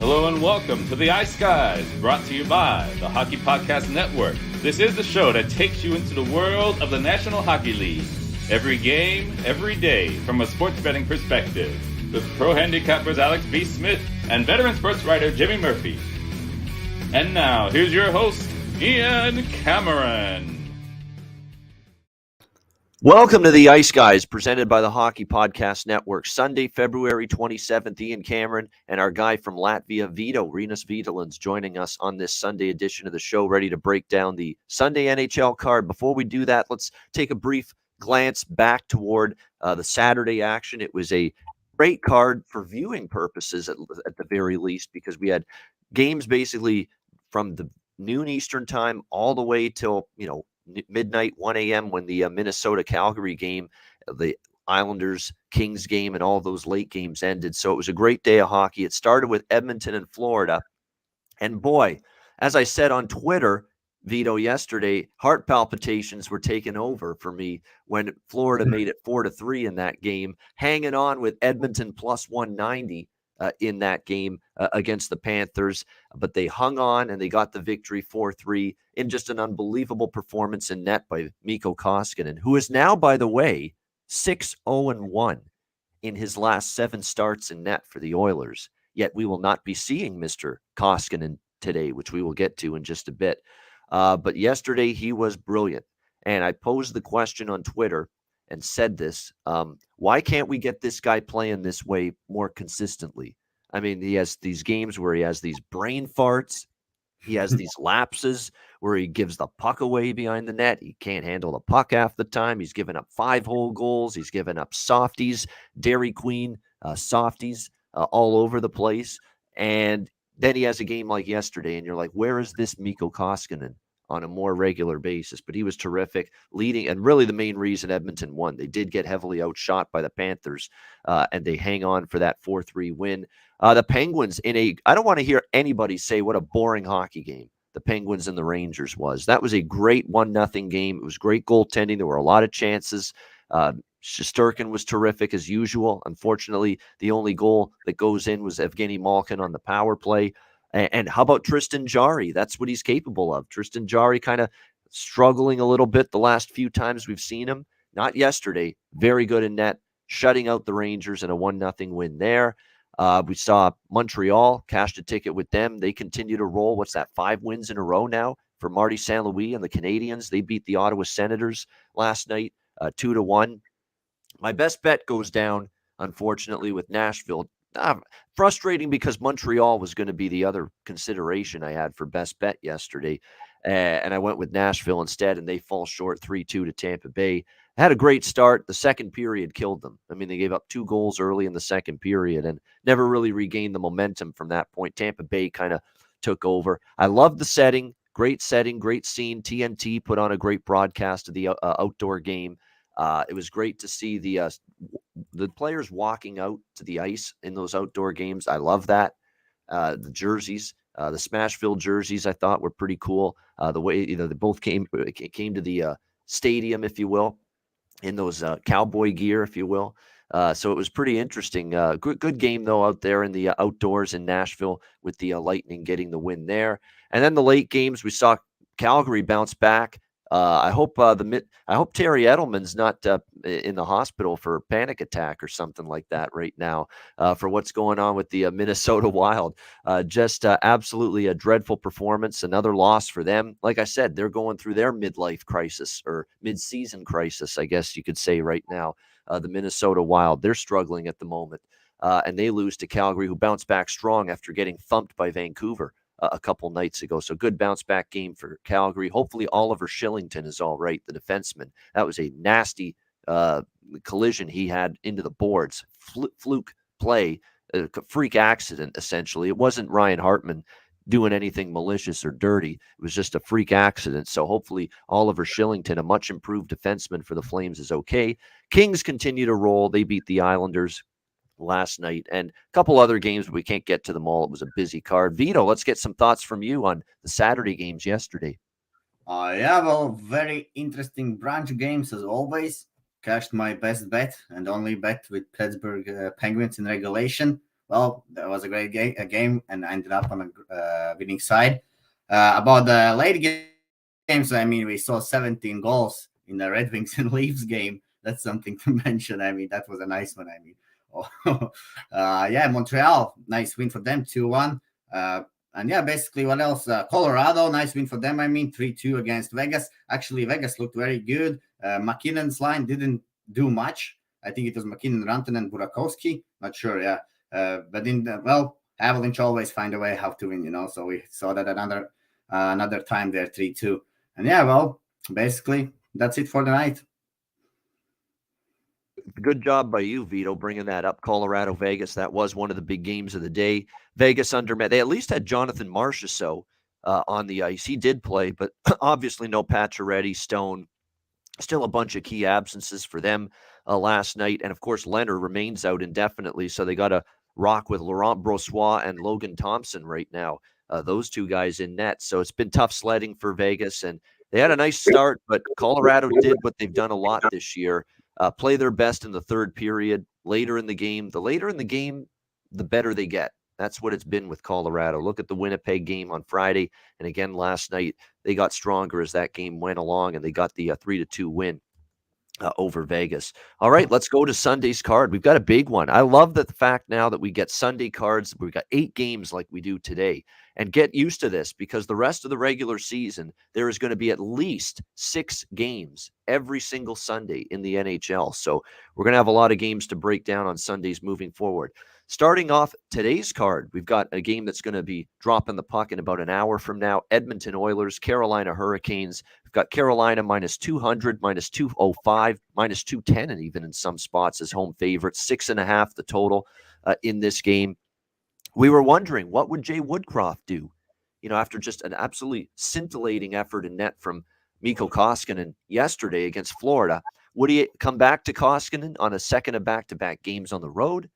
Hello and welcome to the Ice Guys, brought to you by the Hockey Podcast Network. This is the show that takes you into the world of the National Hockey League. Every game, every day, from a sports betting perspective. With pro handicappers Alex B. Smith and veteran sports writer Jimmy Murphy. And now, here's your host, Ian Cameron. Welcome to the Ice Guys, presented by the Hockey Podcast Network. Sunday, February 27th, Ian Cameron and our guy from Latvia, Vito, Rinas Vitalin's, joining us on this Sunday edition of the show, ready to break down the Sunday NHL card. Before we do that, let's take a brief glance back toward the Saturday action. It was a great card for viewing purposes, at the very least, because we had games basically from the noon Eastern time all the way till, midnight, 1 a.m. when the Minnesota-Calgary game, the Islanders-Kings game, and all those late games ended. So it was a great day of hockey. It started with Edmonton and Florida. And boy, as I said on Twitter, Vito, yesterday, heart palpitations were taken over for me when Florida made it 4-3 in that game, hanging on with Edmonton plus 190 in that game against the Panthers. But they hung on and they got the victory 4-3 in just an unbelievable performance in net by Mikko Koskinen, who is now, by the way, 6-0-1 in his last 7 starts in net for the Oilers. Yet we will not be seeing Mr. Koskinen today, which we will get to in just a bit. But yesterday he was brilliant. And I posed the question on Twitter and said this, why can't we get this guy playing this way more consistently? I mean, he has these games where he has these brain farts. He has these lapses where he gives the puck away behind the net. He can't handle the puck half the time. He's given up 5-hole goals. He's given up softies, Dairy Queen softies all over the place. And then he has a game like yesterday, and you're like, where is this Mikko Koskinen on a more regular basis? But he was terrific, leading, and really the main reason Edmonton won. They did get heavily outshot by the Panthers, and they hang on for that 4-3 win. The Penguins I don't want to hear anybody say what a boring hockey game the Penguins and the Rangers was. That was a great 1-0 game. It was great goaltending. There were a lot of chances. Shesterkin was terrific as usual. Unfortunately, the only goal that goes in was Evgeny Malkin on the power play. And how about Tristan Jarry? That's what he's capable of. Tristan Jarry kind of struggling a little bit the last few times we've seen him. Not yesterday. Very good in net, shutting out the Rangers in a 1-0 win there. We saw Montreal cashed a ticket with them. They continue to roll. What's that, 5 wins in a row now for Marty St. Louis and the Canadiens? They beat the Ottawa Senators last night 2-1. My best bet goes down, unfortunately, with Nashville. Frustrating because Montreal was going to be the other consideration I had for best bet yesterday. And I went with Nashville instead, and they fall short 3-2 to Tampa Bay. Had a great start. The second period killed them. I mean, they gave up 2 goals early in the second period and never really regained the momentum from that point. Tampa Bay kind of took over. I love the setting, great scene. TNT put on a great broadcast of the outdoor game. It was great to see the players walking out to the ice in those outdoor games. I love that. The jerseys, the Smashville jerseys, I thought were pretty cool. The way they both came to the stadium, if you will, in those cowboy gear, if you will. So it was pretty interesting. Good game though out there in the outdoors in Nashville with the Lightning getting the win there. And then the late games, we saw Calgary bounce back. I hope Terry Edelman's not in the hospital for a panic attack or something like that right now for what's going on with the Minnesota Wild. Just absolutely a dreadful performance. Another loss for them. Like I said, they're going through their midlife crisis or mid-season crisis, I guess you could say right now. The Minnesota Wild, they're struggling at the moment. And they lose to Calgary, who bounced back strong after getting thumped by Vancouver a couple nights ago. So good bounce back game for Calgary. Hopefully Oliver Shillington is all right, the defenseman. That was a nasty collision he had into the boards. Fluke play, a freak accident, essentially. It wasn't Ryan Hartman doing anything malicious or dirty. It was just a freak accident. So hopefully Oliver Shillington, a much improved defenseman for the Flames, is okay. Kings continue to roll. They beat the Islanders last night and a couple other games, but we can't get to them all. It was a busy card. Vito, let's get some thoughts from you on the Saturday games yesterday. Very interesting brunch games as always. Cashed my best bet and only bet with Pittsburgh Penguins in regulation. well, that was a great game and ended up on a winning side. About the late games, I mean, we saw 17 goals in the Red Wings and Leafs game. That's something to mention. I mean, that was a nice one. I mean, yeah, Montreal, nice win for them, 2-1. And yeah, basically, what else? Colorado, nice win for them. I mean, 3-2 against Vegas. Actually, Vegas looked very good. McKinnon's line didn't do much. I think it was McKinnon, Rantanen, and Burakovsky. Not sure, yeah. But Avalanche always find a way how to win, So we saw that another time there, 3-2. And yeah, well, basically, that's it for the night. Good job by you, Vito, bringing that up. Colorado, Vegas, that was one of the big games of the day. Vegas undermet. They at least had Jonathan Marchessault on the ice. He did play, but obviously no Pacioretty, Stone. Still a bunch of key absences for them last night. And, of course, Leonard remains out indefinitely, so they got to rock with Laurent Brossoit and Logan Thompson right now, those two guys in net. So it's been tough sledding for Vegas, and they had a nice start, but Colorado did what they've done a lot this year, play their best in the third period, later in the game. The later in the game, the better they get. That's what it's been with Colorado. Look at the Winnipeg game on Friday, and again last night. They got stronger as that game went along, and they got the 3-2 win over Vegas. All right, let's go to Sunday's card. We've got a big one. I love the fact now that we get Sunday cards. We've got 8 games like we do today. And get used to this, because the rest of the regular season, there is going to be at least 6 games every single Sunday in the NHL. So we're going to have a lot of games to break down on Sundays moving forward. Starting off today's card, we've got a game that's going to be dropping the puck in about an hour from now. Edmonton Oilers, Carolina Hurricanes. We've got Carolina minus 200, minus 205, minus 210, and even in some spots as home favorites. 6.5 the total in this game. We were wondering, what would Jay Woodcroft do? After just an absolutely scintillating effort in net from Mikko Koskinen yesterday against Florida. Would he come back to Koskinen on a second of back-to-back games on the road?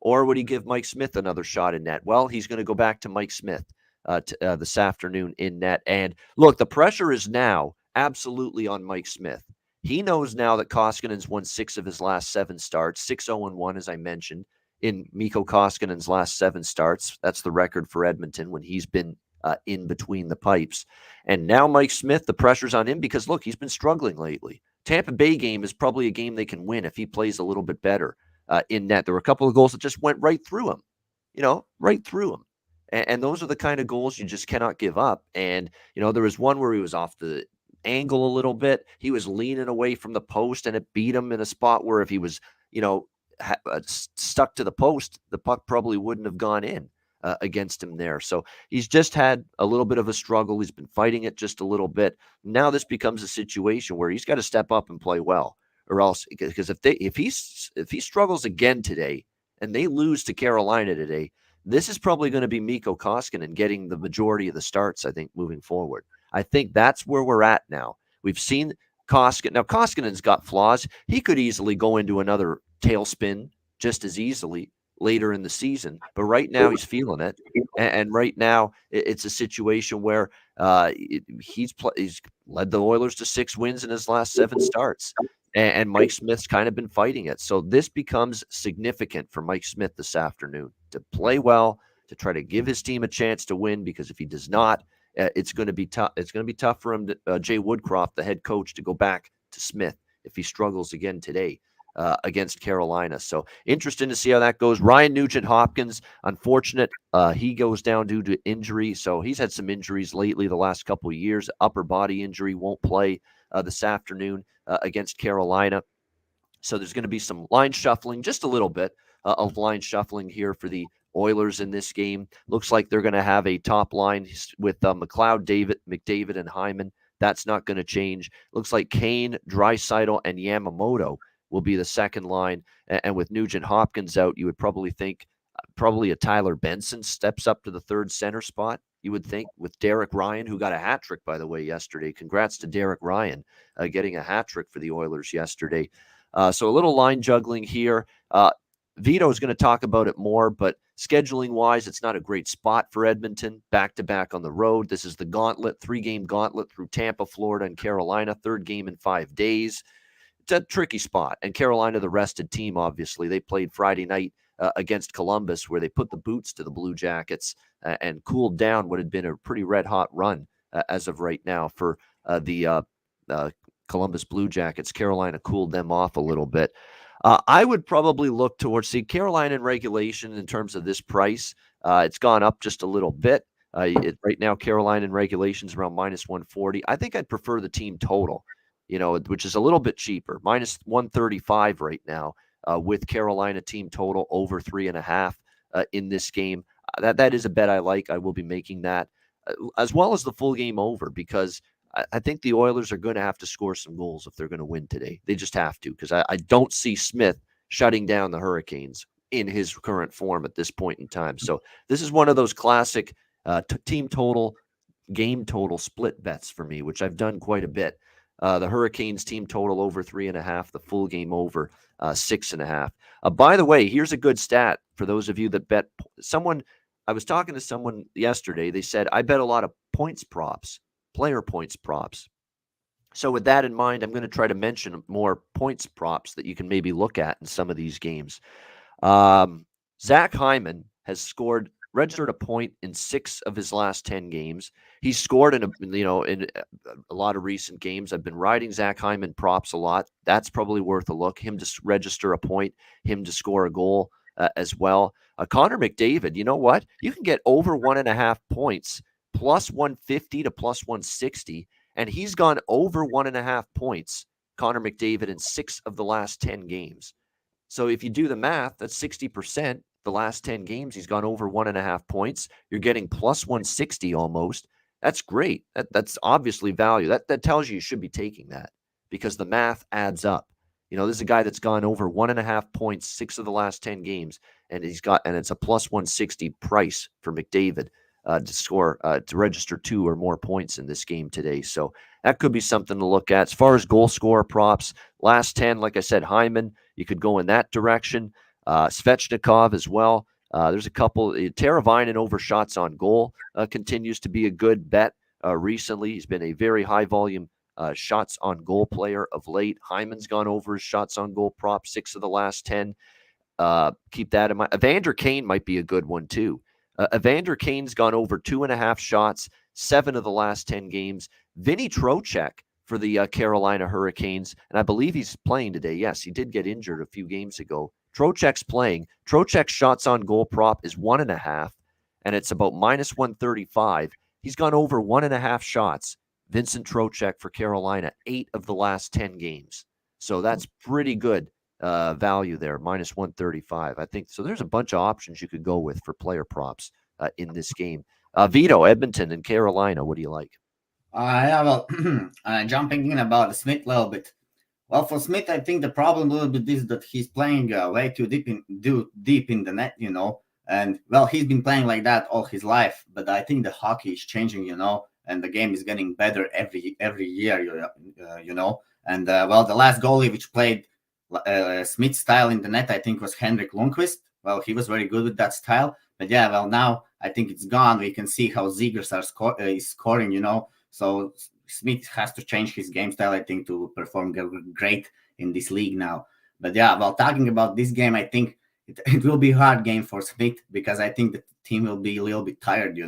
Or would he give Mike Smith another shot in net? Well, he's going to go back to Mike Smith this afternoon in net. And look, the pressure is now absolutely on Mike Smith. He knows now that Koskinen's won 6 of his last 7 starts, 6-0-1, as I mentioned, in Mikko Koskinen's last 7 starts. That's the record for Edmonton when he's been in between the pipes. And now Mike Smith, the pressure's on him because, look, he's been struggling lately. Tampa Bay game is probably a game they can win if he plays a little bit better. In net. There were a couple of goals that just went right through him, right through him. And those are the kind of goals you just cannot give up. And, there was one where he was off the angle a little bit. He was leaning away from the post, and it beat him in a spot where if he was, stuck to the post, the puck probably wouldn't have gone in against him there. So he's just had a little bit of a struggle. He's been fighting it just a little bit. Now this becomes a situation where he's got to step up and play well. Or else, because if he struggles again today and they lose to Carolina today, this is probably going to be Mikko Koskinen getting the majority of the starts, I think, moving forward. I think that's where we're at now. We've seen Koskinen. Now, Koskinen's got flaws. He could easily go into another tailspin just as easily later in the season. But right now, he's feeling it. And right now, it's a situation where he's led the Oilers to 6 wins in his last 7 starts. And Mike Smith's kind of been fighting it. So this becomes significant for Mike Smith this afternoon to play well, to try to give his team a chance to win, because if he does not, it's going to be tough. It's going to be tough for him, Jay Woodcroft, the head coach, to go back to Smith if he struggles again today against Carolina. So interesting to see how that goes. Ryan Nugent-Hopkins, unfortunate. He goes down due to injury. So he's had some injuries lately the last couple of years. Upper body injury, won't play this afternoon against Carolina. So there's going to be some line shuffling, just a little bit of line shuffling here for the Oilers in this game. Looks like they're going to have a top line with McLeod, McDavid, and Hyman. That's not going to change. Looks like Kane, Draisaitl, and Yamamoto will be the second line. And with Nugent-Hopkins out, you would probably think probably a Tyler Benson steps up to the third center spot, you would think, with Derek Ryan, who got a hat trick, by the way, yesterday. Congrats to Derek Ryan getting a hat trick for the Oilers yesterday. So a little line juggling here. Vito is going to talk about it more, but scheduling-wise, it's not a great spot for Edmonton. Back-to-back on the road. This is the gauntlet, 3-game gauntlet through Tampa, Florida, and Carolina. 3rd game in 5 days. It's a tricky spot. And Carolina, the rested team, obviously. They played Friday night against Columbus, where they put the boots to the Blue Jackets and cooled down what had been a pretty red-hot run as of right now for the Columbus Blue Jackets. Carolina cooled them off a little bit. I would probably look towards, Carolina in regulation in terms of this price. It's gone up just a little bit. Right now, Carolina in regulation is around minus 140. I think I'd prefer the team total, which is a little bit cheaper, minus 135 right now, with Carolina team total over 3.5 in this game. That is a bet I like. I will be making that, as well as the full game over, because I think the Oilers are going to have to score some goals if they're going to win today. They just have to, because I don't see Smith shutting down the Hurricanes in his current form at this point in time. So this is one of those classic team total, game total split bets for me, which I've done quite a bit. The Hurricanes team total over 3.5, the full game over 6.5. By the way, here's a good stat for those of you that bet. I was talking to someone yesterday. They said, I bet a lot of points props, player points props. So with that in mind, I'm going to try to mention more points props that you can maybe look at in some of these games. Zach Hyman has registered a point in 6 of his last 10 games. He's scored in a lot of recent games. I've been riding Zach Hyman props a lot. That's probably worth a look. Him to register a point, him to score a goal as well. Connor McDavid, you know what? You can get over 1.5 points, plus 150 to plus 160, and he's gone over 1.5 points, Connor McDavid, in 6 of the last 10 games. So if you do the math, that's 60%. The last 10 games, he's gone over 1.5 points. You're getting plus 160 almost. That's great. That's obviously value. That tells you should be taking that, because the math adds up. This is a guy that's gone over 1.5 points 6 of the last 10 games, and it's a plus 160 price for McDavid to register 2 or more points in this game today. So that could be something to look at. As far as goal scorer props, last 10, like I said, Hyman, you could go in that direction. Svechnikov as well. There's a couple. Teravainen over shots on goal continues to be a good bet recently. He's been a very high volume shots on goal player of late. Hyman's gone over his shots on goal prop 6 of the last 10. Keep that in mind. Evander Kane might be a good one too. Evander Kane's gone over 2.5 shots 7 of the last 10 games. Vinny Trocheck for the Carolina Hurricanes, and I believe he's playing today. Yes, he did get injured a few games ago. Trocheck's playing. Trocheck's shots on goal prop is 1.5, and it's about minus 135. He's gone over 1.5 shots. Vincent Trocheck for Carolina, 8 of the last 10 games. So that's pretty good value there, minus 135. I think so. There's a bunch of options you could go with for player props in this game. Vito, Edmonton and Carolina, what do you like? Jumping in about Smith a little bit. Well, for Smith, I think the problem a little bit is that he's playing way too deep in the net, and well, he's been playing like that all his life. But I think the hockey is changing, and the game is getting better every year, And well, the last goalie which played Smith style in the net, I think, was Henrik Lundqvist. Well, he was very good with that style. But yeah, well, now I think it's gone. We can see how Zegers is scoring, So Smith has to change his game style, I think, to perform great in this league now. But yeah, well, talking about this game, I think it will be a hard game for Smith, because I think the team will be a little bit tired,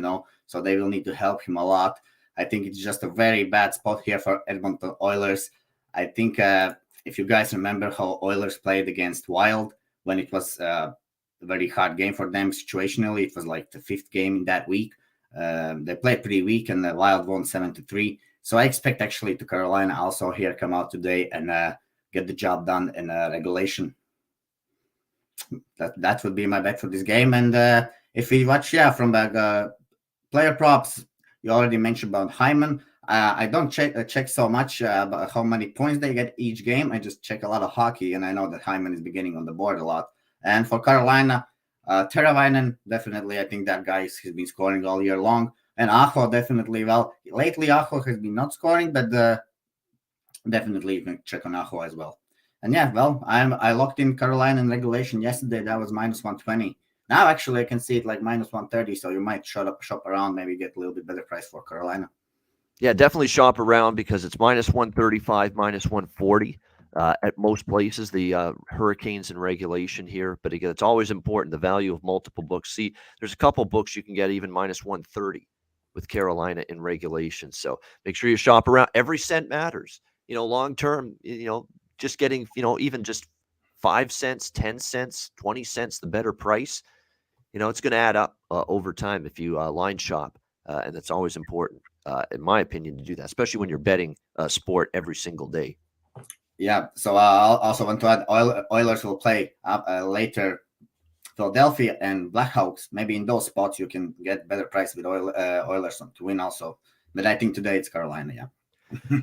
so they will need to help him a lot. I think it's just a very bad spot here for Edmonton Oilers. I think if you guys remember how Oilers played against Wild when it was a very hard game for them situationally, it was like the 5th game in that week. They played pretty weak, and the Wild won 7-3. So I expect actually to Carolina also here come out today and get the job done in regulation. That would be my bet for this game. And if we watch, from the player props, you already mentioned about Hyman. I don't check so much about how many points they get each game. I just check a lot of hockey, and I know that Hyman is beginning on the board a lot. And for Carolina, Teravainen, definitely, I think that guy has been scoring all year long. And Aho, definitely, well, lately Aho has been not scoring, but definitely you can check on Aho as well. And yeah, well, I locked in Carolina in regulation yesterday. That was minus 120. Now, actually, I can see it like minus 130, so you might shop around, maybe get a little bit better price for Carolina. Yeah, definitely shop around, because it's minus 135, minus 140 at most places, the Hurricanes in regulation here. But again, it's always important, the value of multiple books. See, there's a couple books you can get even minus 130 with Carolina in regulation. So make sure you shop around. Every cent matters. Long term, just getting, even just 5 cents, 10 cents, 20 cents, the better price, it's going to add up over time if you line shop. And that's always important, in my opinion, to do that, especially when you're betting sport every single day. Yeah. So I also want to add Oilers will play later Philadelphia and Blackhawks. Maybe in those spots you can get better price with Oilers to win also. But I think today it's Carolina. Yeah.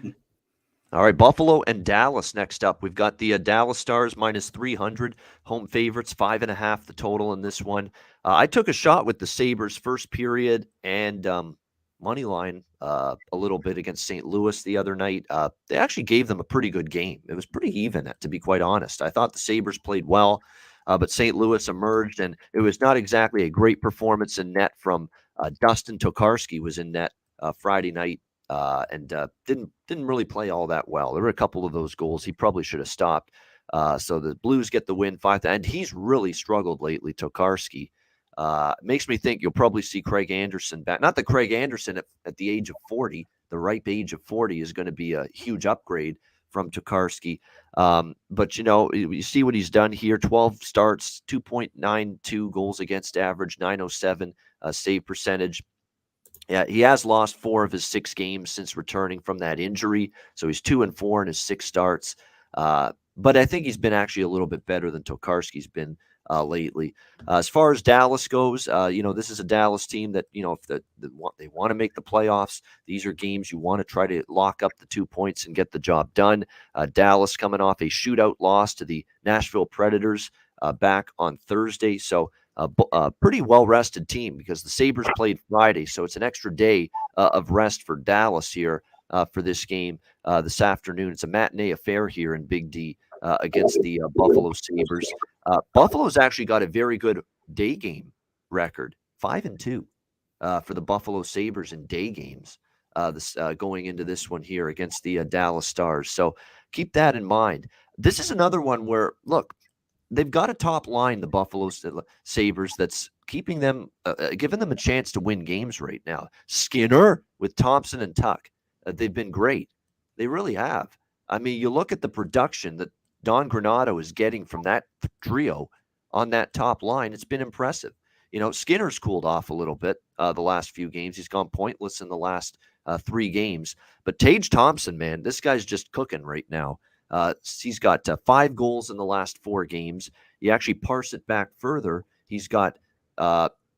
All right, Buffalo and Dallas next up. We've got the Dallas Stars minus 300, home favorites, 5.5 the total in this one. I took a shot with the Sabres first period and money line a little bit against St. Louis the other night. They actually gave them a pretty good game. It was pretty even, to be quite honest. I thought the Sabres played well, but St. Louis emerged, and it was not exactly a great performance in net from Dustin Tokarski was in net Friday night. And didn't really play all that well. There were a couple of those goals he probably should have stopped. So the Blues get the win 5, and he's really struggled lately, Tokarski. Makes me think you'll probably see Craig Anderson back. Not that Craig Anderson at the age of 40, the ripe age of 40, is going to be a huge upgrade from Tokarski. But you see what he's done here: 12 starts, 2.92 goals against average, 907 save percentage. Yeah, he has lost 4 of his 6 games since returning from that injury. So he's 2-4 in his 6 starts. But I think he's been actually a little bit better than Tokarski's been lately. As far as Dallas goes, this is a Dallas team that, if they want to make the playoffs, these are games you want to try to lock up the 2 points and get the job done. Dallas coming off a shootout loss to the Nashville Predators back on Thursday. So a pretty well-rested team because the Sabres played Friday, so it's an extra day of rest for Dallas here for this game this afternoon. It's a matinee affair here in Big D against the Buffalo Sabres. Buffalo's actually got a very good day game record, 5-2 for the Buffalo Sabres in day games going into this one here against the Dallas Stars. So keep that in mind. This is another one where, look, they've got a top line, the Buffalo Sabres, that's keeping them, giving them a chance to win games right now. Skinner with Thompson and Tuck, they've been great. They really have. I mean, you look at the production that Don Granato is getting from that trio on that top line. It's been impressive. Skinner's cooled off a little bit the last few games. He's gone pointless in the last 3 games. But Tage Thompson, man, this guy's just cooking right now. He's got 5 goals in the last 4 games. You actually parse it back further. He's got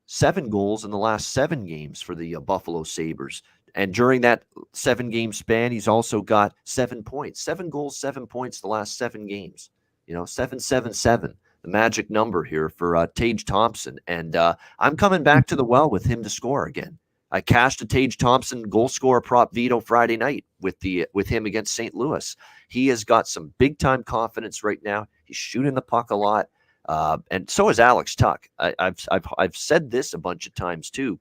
7 goals in the last 7 games for the Buffalo Sabres. And during that 7-game span, he's also got 7 points. 7 goals, 7 points the last 7 games. 7-7-7, the magic number here for Tage Thompson. And I'm coming back to the well with him to score again. I cashed a Tage Thompson goal scorer prop veto Friday night with him against St. Louis. He has got some big-time confidence right now. He's shooting the puck a lot. And so is Alex Tuck. I've said this a bunch of times too.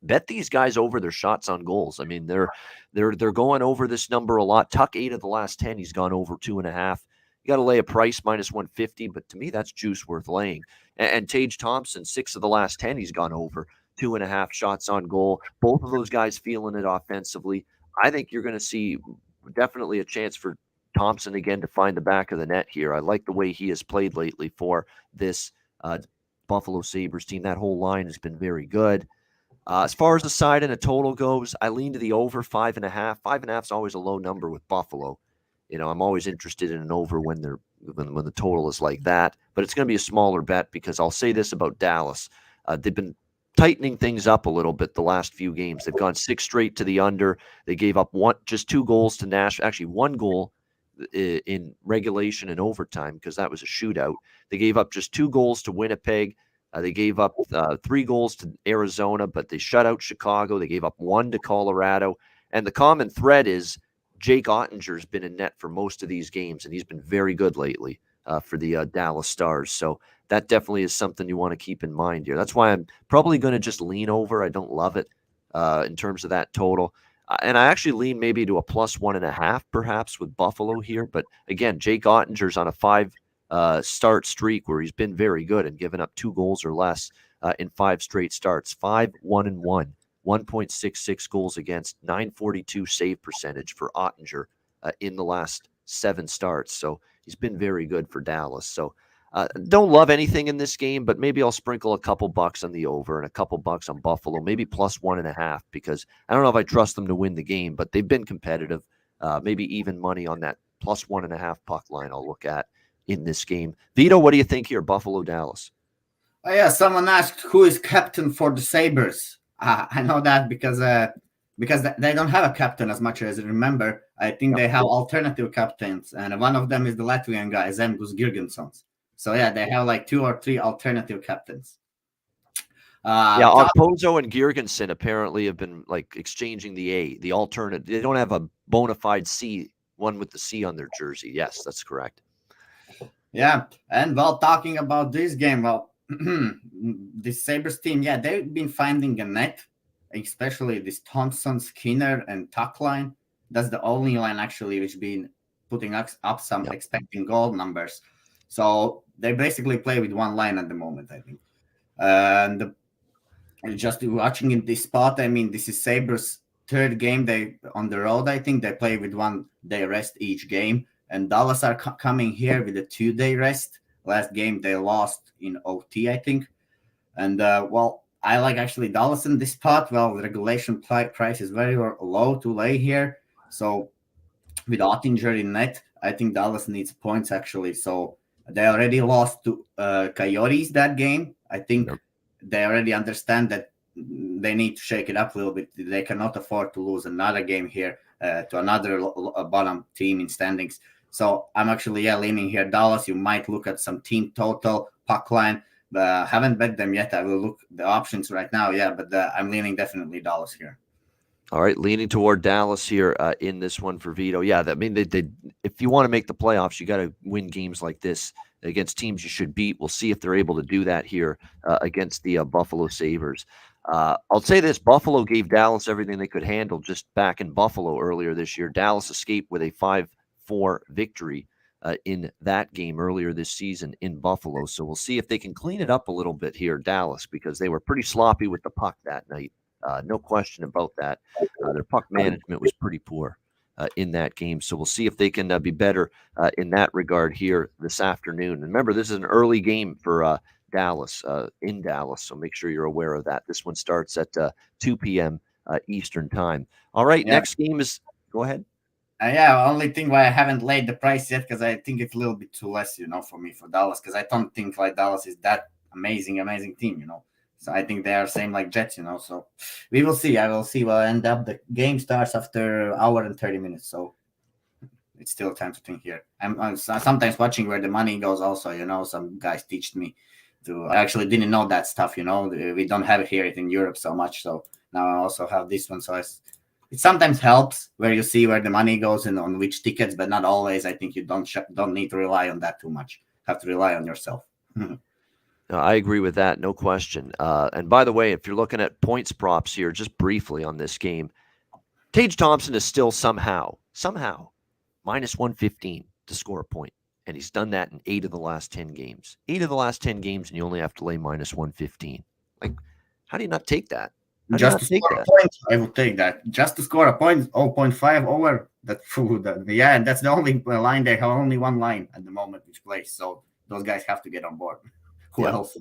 Bet these guys over their shots on goals. I mean, they're going over this number a lot. Tuck 8 of the last 10, he's gone over 2.5. You got to lay a price minus 150, but to me, that's juice worth laying. And Tage Thompson, 6 of the last 10, he's gone over 2.5 shots on goal. Both of those guys feeling it offensively. I think you're going to see definitely a chance for Thompson again to find the back of the net here. I like the way he has played lately for this Buffalo Sabres team. That whole line has been very good. As far as the side and a total goes, I lean to the over 5.5. 5.5 is always a low number with Buffalo. I'm always interested in an over when the total is like that. But it's going to be a smaller bet because I'll say this about Dallas. They've been tightening things up a little bit the last few games. They've gone 6 straight to the under. They gave up just 2 goals to Nashville. Actually, 1 goal in regulation and overtime because that was a shootout. They gave up just 2 goals to Winnipeg. They gave up 3 goals to Arizona, but they shut out Chicago. They gave up 1 to Colorado. And the common thread is Jake Ottinger's been in net for most of these games, and he's been very good lately for the Dallas Stars. So that definitely is something you want to keep in mind here. That's why I'm probably going to just lean over. I don't love it in terms of that total. And I actually lean maybe to a +1.5 perhaps with Buffalo here. But again, Jake Ottinger's on a 5 start streak where he's been very good and given up 2 goals or less in 5 straight starts. 5-1-1, 1.66 goals against, 942 save percentage for Ottinger in the last 7 starts. So he's been very good for Dallas. So don't love anything in this game, but maybe I'll sprinkle a couple bucks on the over and a couple bucks on Buffalo, maybe +1.5, because I don't know if I trust them to win the game, but they've been competitive. Maybe even money on that +1.5 puck line I'll look at in this game. Vito, what do you think here, Buffalo, Dallas? Oh yeah, someone asked who is captain for the Sabres. I know that because they don't have a captain as much as I remember. I think they have alternative captains, and one of them is the Latvian guy, Zemgus Girgensons. So yeah, they have like 2 or 3 alternative captains. Pozo and Girgensson apparently have been like exchanging the alternate. They don't have a bona fide C, one with the C on their jersey. Yes, that's correct. Yeah, and talking about this game, this Sabres team, yeah, they've been finding a net, especially this Thompson, Skinner, and Tuck line. That's the only line actually which been putting up some expecting goal numbers. So they basically play with one line at the moment, I think. And just watching in this spot, I mean, this is Sabres' 3rd game they on the road. I think they play with 1 day rest each game, and Dallas are coming here with a 2-day rest. Last game they lost in OT, I think. And I like actually Dallas in this spot. Well, the regulation price is very low to lay here. So with Ottinger in net, I think Dallas needs points actually. So they already lost to Coyotes that game. I think they already understand that they need to shake it up a little bit. They cannot afford to lose another game here to another bottom team in standings. So I'm actually leaning here Dallas. You might look at some team total, puck line. Haven't bet them yet. I will look the options right now. Yeah, but I'm leaning definitely Dallas here. All right, leaning toward Dallas here in this one for Vito. Yeah, I mean, they if you want to make the playoffs, you got to win games like this against teams you should beat. We'll see if they're able to do that here against the Buffalo Sabres. I'll say this: Buffalo gave Dallas everything they could handle just back in Buffalo earlier this year. Dallas escaped with a 5-4 victory in that game earlier this season in Buffalo. So we'll see if they can clean it up a little bit here, Dallas, because they were pretty sloppy with the puck that night. No question about that. Their puck management was pretty poor in that game. So we'll see if they can be better in that regard here this afternoon. And remember, this is an early game for Dallas, in Dallas. So make sure you're aware of that. This one starts at 2 p.m. Eastern time. All right, next game is – go ahead. Only thing why I haven't laid the price yet, because I think it's a little bit too less, for me for Dallas, because I don't think like Dallas is that amazing team, So I think they are same like Jets, So we will see. I will see. We'll end up. The game starts after hour and 30 minutes, so it's still time to think here. I'm sometimes watching where the money goes. Also, some guys teach me to. I actually didn't know that stuff. We don't have it here in Europe so much. So now I also have this one. So it sometimes helps where you see where the money goes and on which tickets, but not always. I think you don't need to rely on that too much. Have to rely on yourself. I agree with that, no question. And by the way, if you're looking at points props here, just briefly on this game, Tage Thompson is still somehow -115 to score a point. And he's done that in 8 of the last 10 games. 8 of the last 10 games, and you only have to lay -115. Like, how do you not take that? Just to score a point, I will take that. Just to score a point, 0.5 over. And that's the only line. They have only one line at the moment which plays. So those guys have to get on board. Who else?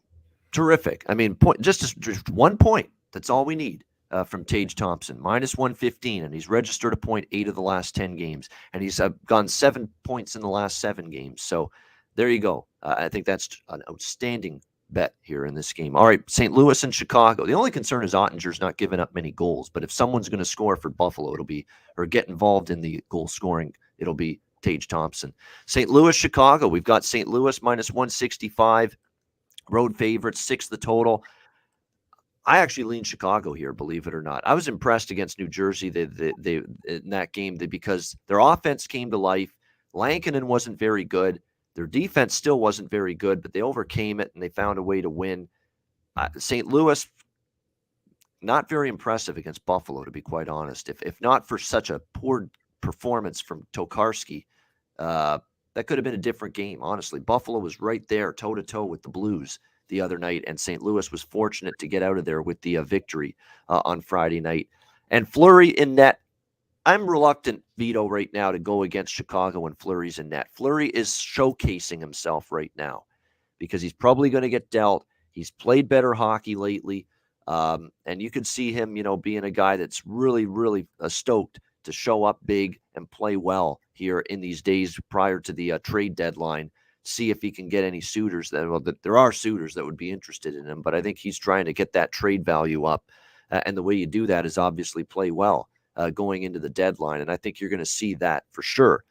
Terrific. I mean, just 1 point. That's all we need from Tage Thompson. -115, and he's registered a point 8 of the last 10 games. And he's gone 7 points in the last 7 games. So there you go. I think that's an outstanding bet here in this game. All right, St. Louis and Chicago. The only concern is Ottinger's not giving up many goals. But if someone's going to score for Buffalo, or get involved in the goal scoring, it'll be Tage Thompson. St. Louis, Chicago. We've got St. Louis -165. Road favorites, 6 the total. I actually lean Chicago here, believe it or not. I was impressed against New Jersey they in that game because their offense came to life. Lankinen wasn't very good. Their defense still wasn't very good, but they overcame it and they found a way to win. St. Louis, not very impressive against Buffalo, to be quite honest. If not for such a poor performance from Tokarski, that could have been a different game, honestly. Buffalo was right there, toe-to-toe with the Blues the other night, and St. Louis was fortunate to get out of there with the victory on Friday night. And Fleury in net, I'm reluctant, Vito, right now to go against Chicago when Fleury's in net. Fleury is showcasing himself right now because he's probably going to get dealt. He's played better hockey lately, and you can see him, being a guy that's really, really stoked to show up big and play well here in these days prior to the trade deadline. See if he can get any suitors that there are suitors that would be interested in him, but I think he's trying to get that trade value up. And the way you do that is obviously play well going into the deadline. And I think you're going to see that for sure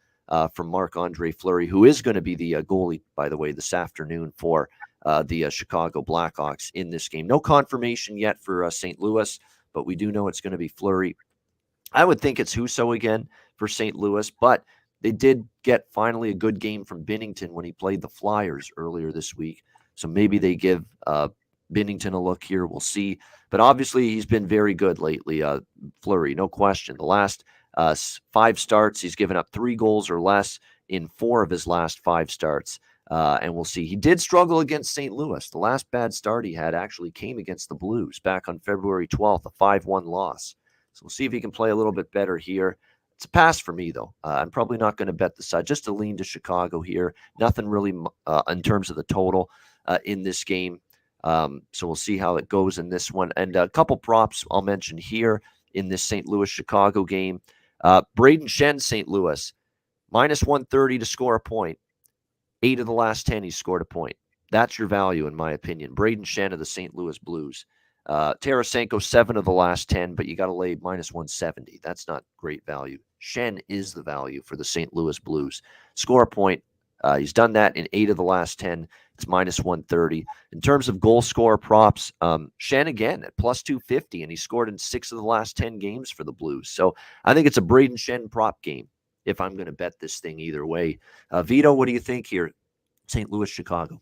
from Marc-Andre Fleury, who is going to be the goalie, by the way, this afternoon for the Chicago Blackhawks in this game. No confirmation yet for St. Louis, but we do know it's going to be Fleury. I would think it's Husso again for St. Louis, but they did get finally a good game from Binnington when he played the Flyers earlier this week. So maybe they give Binnington a look here. We'll see. But obviously, he's been very good lately, Fleury, no question. The last 5 starts, he's given up 3 goals or less in 4 of his last 5 starts. And we'll see. He did struggle against St. Louis. The last bad start he had actually came against the Blues back on February 12th, a 5-1 loss. So we'll see if he can play a little bit better here. It's a pass for me, though. I'm probably not going to bet the side, just to lean to Chicago here. Nothing really in terms of the total in this game. So we'll see how it goes in this one. And a couple props I'll mention here in this St. Louis-Chicago game. Braden Shen, St. Louis, minus 130 to score a point. 8 of the last 10, he's scored a point. That's your value, in my opinion. Braden Shen of the St. Louis Blues. Tarasenko, 7 of the last 10, but you got to lay minus 170. That's not great value. Shen is the value for the St. Louis Blues. Score a point. He's done that in 8 of the last 10. It's minus 130. In terms of goal scorer props, Shen again at plus 250, and he scored in 6 of the last 10 games for the Blues. So I think it's a Braden Shen prop game if I'm going to bet this thing either way. Vito, what do you think here? St. Louis, Chicago.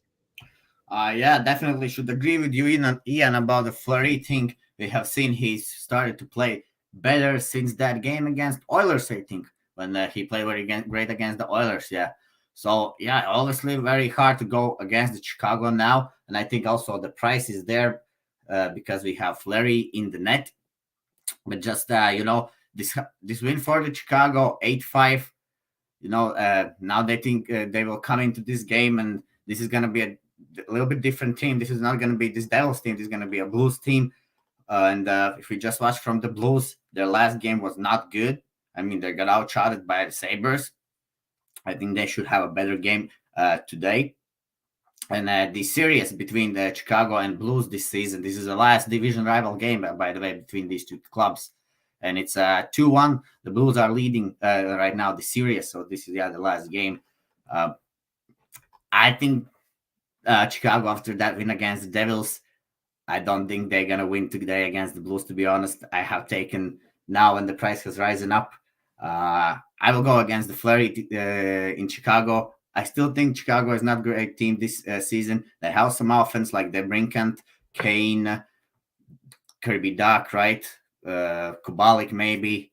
Yeah, definitely should agree with you, Ian, about the Fleury thing. We have seen he's started to play better since that game against Oilers, I think, when he played great against the Oilers. Yeah. So, yeah, obviously very hard to go against the Chicago now. And I think also the price is there because we have Fleury in the net. But just, this win for the Chicago, 8-5, now they think they will come into this game and this is going to be a little bit different team. This is not going to be this Devils team. This is going to be a Blues team. And if we just watch from the Blues, their last game was not good. I mean, they got outshotted by the Sabres. I think they should have a better game today. And the series between the Chicago and Blues this season, this is the last division rival game, by the way, between these two clubs. And it's 2-1. The Blues are leading right now the series. So this is the last game. I think Chicago, after that win against the Devils, I don't think they're going to win today against the Blues, to be honest. I have taken now when the price has risen up. I will go against the Fleury in Chicago. I still think Chicago is not a great team this season. They have some offense like DeBrincat, Kane, Kirby Duck, right? Kubalik maybe.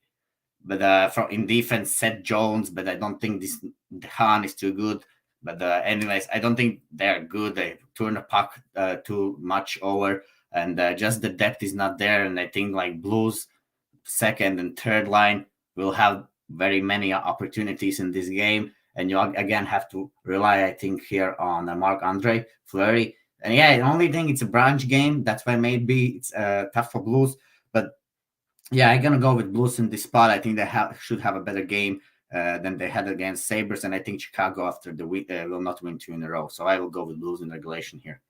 But in defense, Seth Jones. But I don't think this Han is too good. But anyways, I don't think they're good. They turn the puck too much over. And just the depth is not there. And I think like Blues, second and third line will have very many opportunities in this game. And you again have to rely, I think, here on Marc-Andre Fleury. And yeah, the only thing, it's a branch game. That's why maybe it's tough for Blues. But yeah, I'm going to go with Blues in this spot. I think they should have a better game than they had against Sabres. And I think Chicago after the week will not win 2 in a row. So I will go with Blues in regulation here.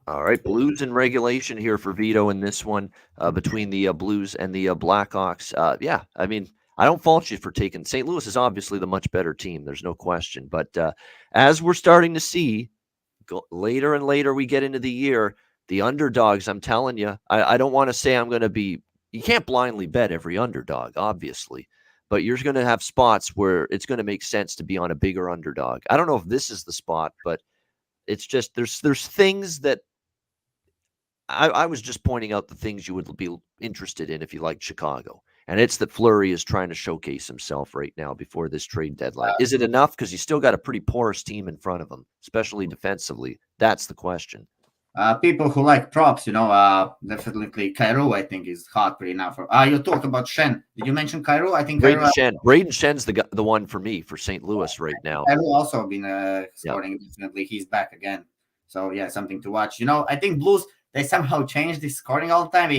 All right, Blues in regulation here for Vito in this one between the Blues and the Blackhawks. Yeah, I mean, I don't fault you for taking St. Louis is obviously the much better team. There's no question. But as we're starting to see later and later we get into the year, the underdogs, I'm telling you, I don't want to say I'm going to be – you can't blindly bet every underdog, obviously. But you're going to have spots where it's going to make sense to be on a bigger underdog. I don't know if this is the spot, but it's just there's things that I was just pointing out the things you would be interested in if you like Chicago. And it's that Fleury is trying to showcase himself right now before this trade deadline. Is it enough? Because he's still got a pretty porous team in front of him, especially defensively. That's the question. People who like props, definitely Cairo, I think, is hot pretty now. For you talk about Shen. Did you mention Cairo? I think Braden Shen's the one for me for St. Louis right now. Cairo also been scoring. Definitely, he's back again. So yeah, something to watch. I think Blues, they somehow change the scoring all the time.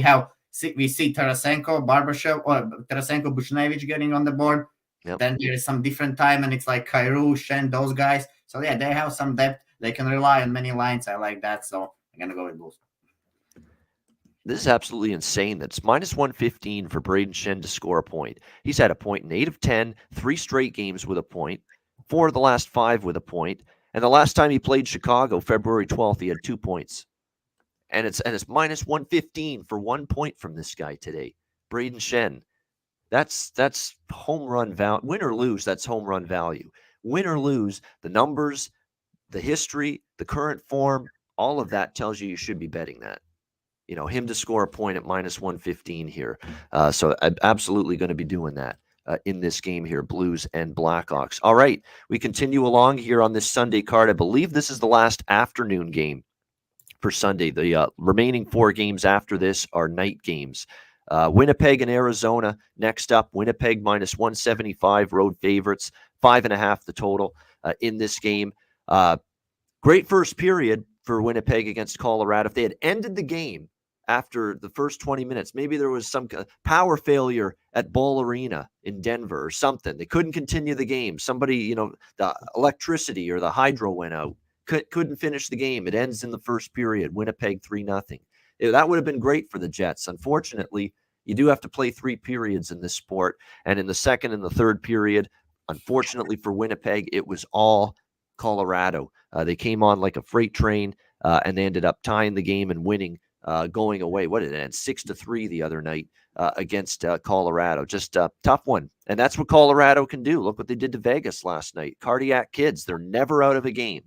We see Tarasenko, Barbashev, or Tarasenko, Bushnevich getting on the board. Yep. Then there is some different time, and it's like Cairo, Shen, those guys. So yeah, they have some depth. They can rely on many lines. I like that. So I'm going to go with Blues. This is absolutely insane. That's minus 115 for Braden Shen to score a point. He's had a point in 8 of 10, 3 straight games with a point, 4 of the last 5 with a point. And the last time he played Chicago, February 12th, he had 2 points. And it's minus 115 for 1 point from this guy today. Braden Shen. That's home run value. Win or lose, that's home run value. Win or lose, the numbers, the history, the current form, all of that tells you should be betting that. Him to score a point at minus 115 here. So I'm absolutely going to be doing that in this game here, Blues and Blackhawks. All right, we continue along here on this Sunday card. I believe this is the last afternoon game for Sunday. The remaining 4 games after this are night games. Winnipeg and Arizona next up. Winnipeg minus 175, road favorites, 5.5 the total in this game. Great first period for Winnipeg against Colorado. If they had ended the game after the first 20 minutes, maybe there was some power failure at Ball Arena in Denver or something. They couldn't continue the game. Somebody, the electricity or the hydro went out. Couldn't finish the game. It ends in the first period. Winnipeg 3-0. That would have been great for the Jets. Unfortunately, you do have to play 3 periods in this sport. And in the second and the third period, unfortunately for Winnipeg, it was all Colorado. They came on like a freight train, and they ended up tying the game and winning, going away. What did it end? 6-3 the other night against Colorado. Just a tough one. And that's what Colorado can do. Look what they did to Vegas last night. Cardiac kids. They're never out of a game.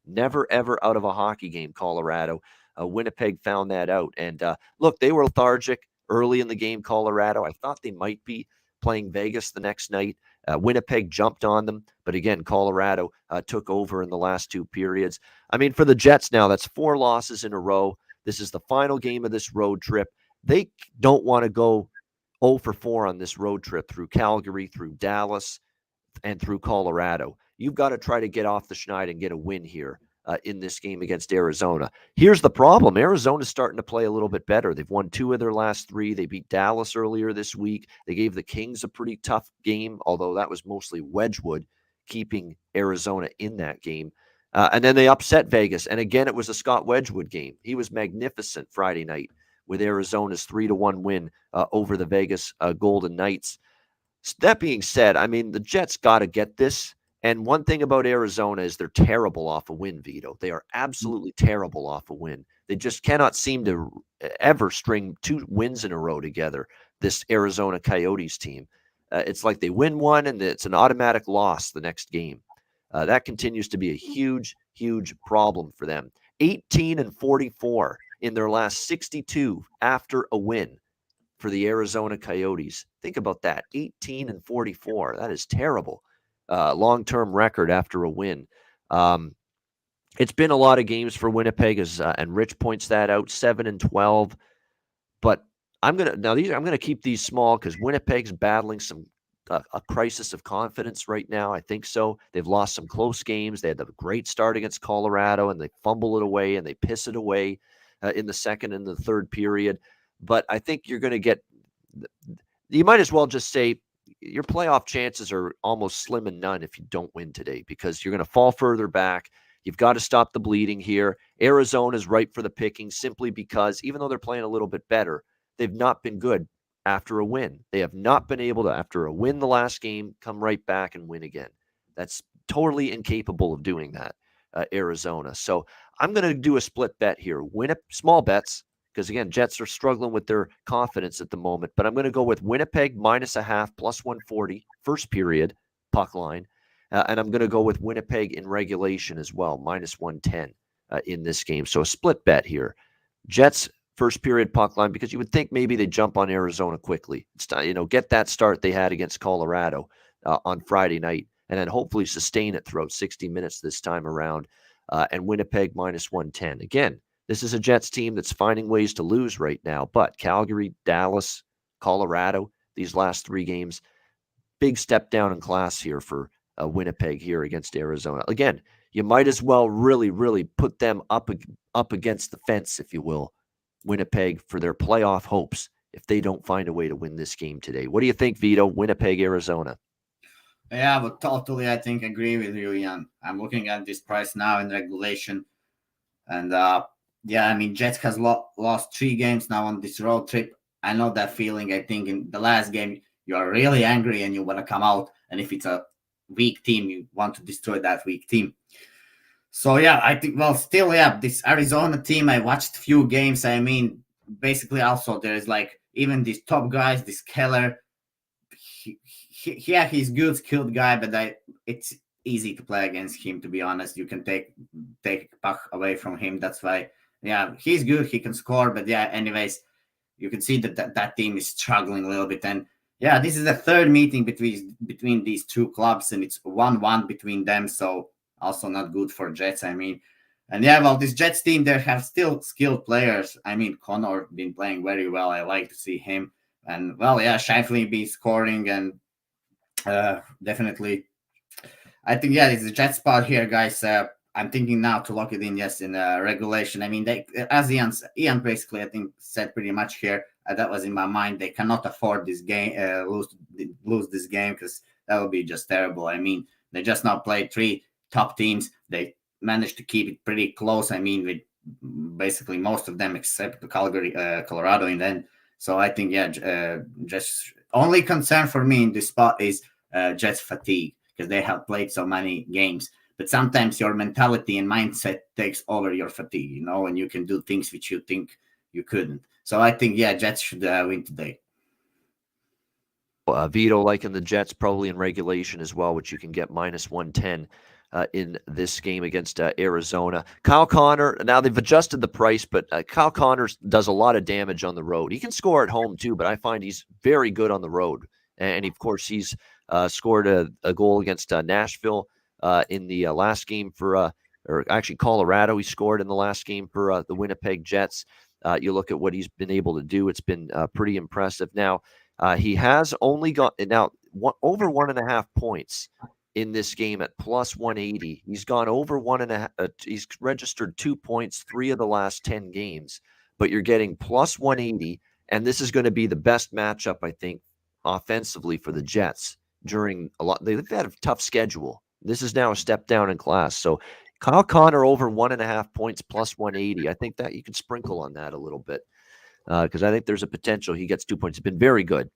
Never, ever out of a hockey game, Colorado. Winnipeg found that out. And look, they were lethargic early in the game, Colorado. I thought they might be playing Vegas the next night. Winnipeg jumped on them. But again, Colorado took over in the last 2 periods. I mean, for the Jets now, that's 4 losses in a row. This is the final game of this road trip. They don't want to go 0 for 4 on this road trip through Calgary, through Dallas, and through Colorado. You've got to try to get off the schneid and get a win here in this game against Arizona. Here's the problem. Arizona's starting to play a little bit better. They've won 2 of their last 3. They beat Dallas earlier this week. They gave the Kings a pretty tough game, although that was mostly Wedgwood keeping Arizona in that game. And then they upset Vegas. And again, it was a Scott Wedgwood game. He was magnificent Friday night with Arizona's 3-1 win over the Vegas Golden Knights. That being said, I mean, the Jets got to get this. And one thing about Arizona is they're terrible off a win, Vito. They are absolutely terrible off a win. They just cannot seem to ever string 2 wins in a row together, this Arizona Coyotes team. It's like they win one and it's an automatic loss the next game. That continues to be a huge, huge problem for them. 18-44 in their last 62 after a win for the Arizona Coyotes. Think about that. 18-44. That is terrible. Long-term record after a win. It's been a lot of games for Winnipeg, and Rich points that out, 7-12. But I'm gonna keep these small because Winnipeg's battling a crisis of confidence right now. I think so. They've lost some close games. They had a great start against Colorado, and they fumble it away and they piss it away in the second and the third period. But I think you're going to get. You might as well just say your playoff chances are almost slim and none if you don't win today, because you're going to fall further back. You've got to stop the bleeding here. Arizona is ripe for the picking simply because even though they're playing a little bit better, they've not been good after a win. They have not been able to, after a win the last game, come right back and win again. That's totally incapable of doing that, Arizona. So I'm going to do a split bet here. Win small bets, because again, Jets are struggling with their confidence at the moment. But I'm going to go with Winnipeg -0.5 plus 140 first period puck line. And I'm going to go with Winnipeg in regulation as well, -110 in this game. So a split bet here. Jets first period puck line because you would think maybe they jump on Arizona quickly. It's get that start they had against Colorado on Friday night, and then hopefully sustain it throughout 60 minutes this time around. And Winnipeg -110. Again, this is a Jets team that's finding ways to lose right now, but Calgary, Dallas, Colorado, these last 3 games, big step down in class here for Winnipeg here against Arizona. Again, you might as well really, really put them up against the fence, if you will, Winnipeg, for their playoff hopes if they don't find a way to win this game today. What do you think, Vito? Winnipeg, Arizona. Yeah, but totally, I think, agree with you, Ian. I'm looking at this price now in regulation. And yeah, I mean, Jets has lost 3 games now on this road trip. I know that feeling. I think in the last game, you are really angry and you want to come out. And if it's a weak team, you want to destroy that weak team. So, yeah, I think, well, still, yeah, this Arizona team, I watched few games. I mean, basically also there's like even these top guys, this Keller, he's good, skilled guy, but it's easy to play against him, to be honest. You can take puck away from him. That's why, yeah, he's good. He can score, but yeah, anyways, you can see that team is struggling a little bit. And yeah, this is the 3rd meeting between these 2 clubs, and it's 1-1 between them. So also not good for Jets, I mean. And yeah, well, this Jets team, they have still skilled players. I mean, Connor been playing very well. I like to see him. And well, yeah, Scheifele been scoring, and definitely, I think, yeah, it's a Jet spot here, guys. I'm thinking now to lock it in, yes, in regulation. I mean, they, as Ian basically, I think, said pretty much here, that was in my mind, they cannot afford this game, lose this game, because that would be just terrible. I mean, they just now played 3 top teams. They managed to keep it pretty close. I mean, with basically most of them except Calgary, Colorado in the end. So I think, yeah, just only concern for me in this spot is Jets fatigue, because they have played so many games. But sometimes your mentality and mindset takes over your fatigue, and you can do things which you think you couldn't. So I think, yeah, Jets should win today. Vito liking the Jets probably in regulation as well, which you can get -110 in this game against Arizona. Kyle Connor, now they've adjusted the price, but Kyle Connor does a lot of damage on the road. He can score at home too, but I find he's very good on the road. And of course, he's scored a goal against Nashville in the last game for, or actually Colorado. He scored in the last game for the Winnipeg Jets. You look at what he's been able to do. It's been pretty impressive. Now, he has only got over 1.5 points in this game at +180. He's gone over 1.5. He's registered 2 points 3 of the last 10 games, but you're getting +180. And this is going to be the best matchup, I think, offensively for the Jets during they've had a tough schedule. This is now a step down in class. So Kyle Connor over 1.5 points +180. I think that you can sprinkle on that a little bit because I think there's a potential he gets 2 points. He's been very good,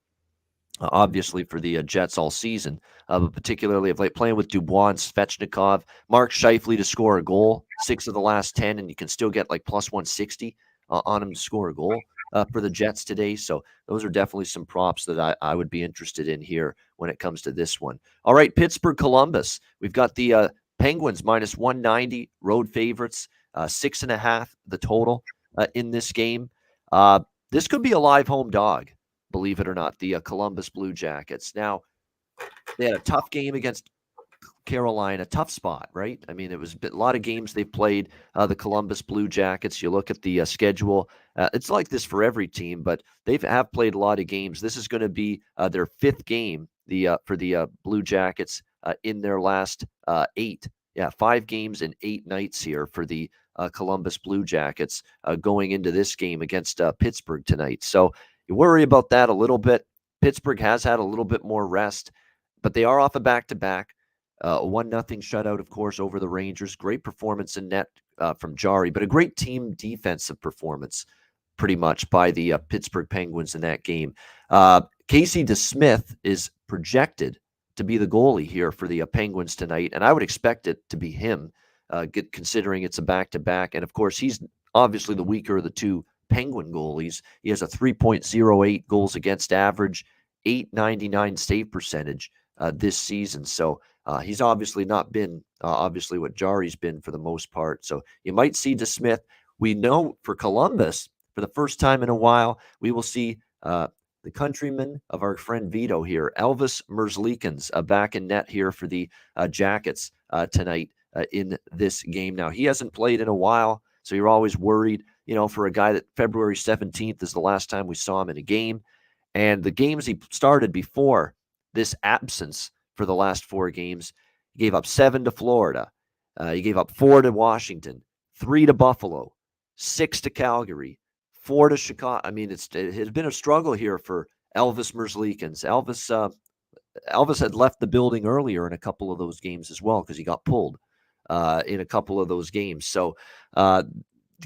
obviously, for the Jets all season, but particularly of late, playing with Dubois and Svechnikov, Mark Scheifele to score a goal, 6 of the last 10, and you can still get like +160 on him to score a goal for the Jets today. So those are definitely some props that I would be interested in here when it comes to this one. All right, Pittsburgh Columbus. We've got the Penguins -190 road favorites, 6.5 the total in this game. This could be a live home dog, believe it or not, the Columbus Blue Jackets. Now, they had a tough game against Carolina, tough spot, right? I mean, it was a lot of games they've played, the Columbus Blue Jackets. You look at the schedule. It's like this for every team, but they have played a lot of games. This is going to be their 5th game for the Blue Jackets in their last 8. Yeah, 5 games and 8 nights here for the Columbus Blue Jackets going into this game against Pittsburgh tonight. So you worry about that a little bit. Pittsburgh has had a little bit more rest, but they are off a back-to-back. 1-0 shutout, of course, over the Rangers. Great performance in net from Jari, but a great team defensive performance pretty much by the Pittsburgh Penguins in that game. Casey DeSmith is projected to be the goalie here for the Penguins tonight, and I would expect it to be him, considering it's a back-to-back. And, of course, he's obviously the weaker of the 2 Penguin goalies. He has a 3.08 goals against average, .899 save percentage this season. So he's obviously not been what Jari's been for the most part. So you might see DeSmith. We know for Columbus, For the first time in a while, we will see the countryman of our friend Vito here, Elvis Merzlikins, back in net here for the Jackets tonight in this game. Now, he hasn't played in a while, so you're always worried, for a guy that February 17th is the last time we saw him in a game. And the games he started before this absence for the last 4 games, he gave up 7 to Florida. He gave up 4 to Washington, 3 to Buffalo, 6 to Calgary, 4 to Chicago. I mean, it has been a struggle here for Elvis Merzlikins. Elvis had left the building earlier in a couple of those games as well because he got pulled in a couple of those games. So got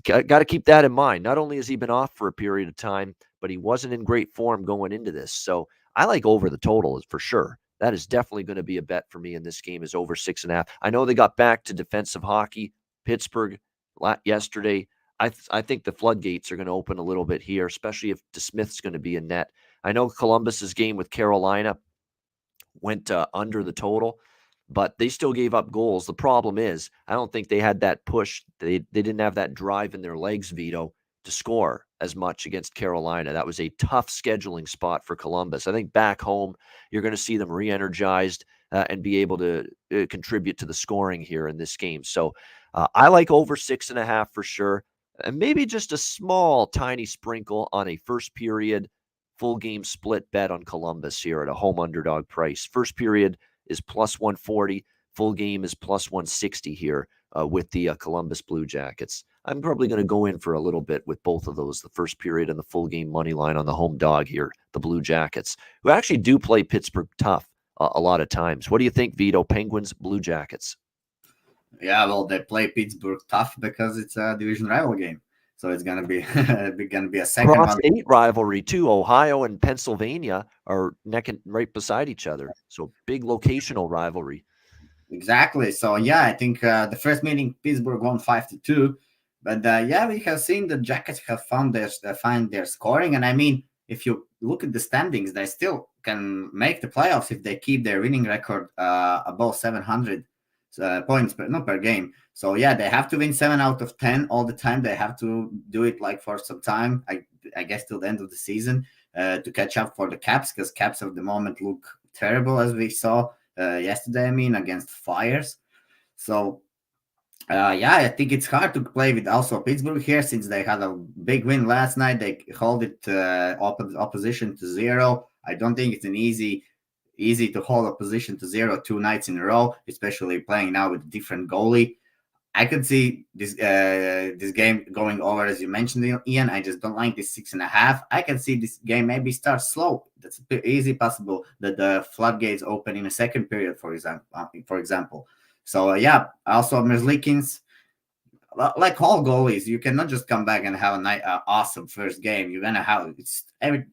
to keep that in mind. Not only has he been off for a period of time, but he wasn't in great form going into this. So I like over the total for sure. That is definitely going to be a bet for me in this game, is over 6.5. I know they got back to defensive hockey, Pittsburgh yesterday. I think the floodgates are going to open a little bit here, especially if DeSmith's going to be in net. I know Columbus's game with Carolina went under the total, but they still gave up goals. The problem is, I don't think they had that push. They didn't have that drive in their legs, Vito, to score as much against Carolina. That was a tough scheduling spot for Columbus. I think back home, you're going to see them re-energized and be able to contribute to the scoring here in this game. So I like over 6.5 for sure. And maybe just a small, tiny sprinkle on a first period full game split bet on Columbus here at a home underdog price. First period is plus 140. Full game is plus 160 here with the Columbus Blue Jackets. I'm probably going to go in for a little bit with both of those, the first period and the full game money line on the home dog here, the Blue Jackets, who actually do play Pittsburgh tough a lot of times. What do you think, Vito? Penguins, Blue Jackets? Yeah, well, they play Pittsburgh tough because it's a division rival game. So it's gonna be a second cross-state rivalry too. Ohio and Pennsylvania are neck and right beside each other, so big locational rivalry. Exactly. So yeah, I think the first meeting Pittsburgh won 5-2, but yeah, we have seen the Jackets have found their scoring, and I mean, if you look at the standings, they still can make the playoffs if they keep their winning record above 700 points per game. So yeah, they have to win 7 out of 10 all the time. They have to do it like for some time, I guess till the end of the season to catch up for the Caps, because Caps at the moment look terrible, as we saw yesterday. I mean, against Flyers. So yeah, I think it's hard to play with also Pittsburgh here, since they had a big win last night. They hold it opposition to 0. I don't think it's an easy to hold opposition to 0 2 nights in a row, especially playing now with a different goalie. I could see this game going over, as you mentioned, Ian. I just don't like this 6.5. I can see this game maybe start slow. That's easy possible that the floodgates open in a second period, for example. So yeah, also Merzlikins, like all goalies, you cannot just come back and have a awesome first game. You're gonna have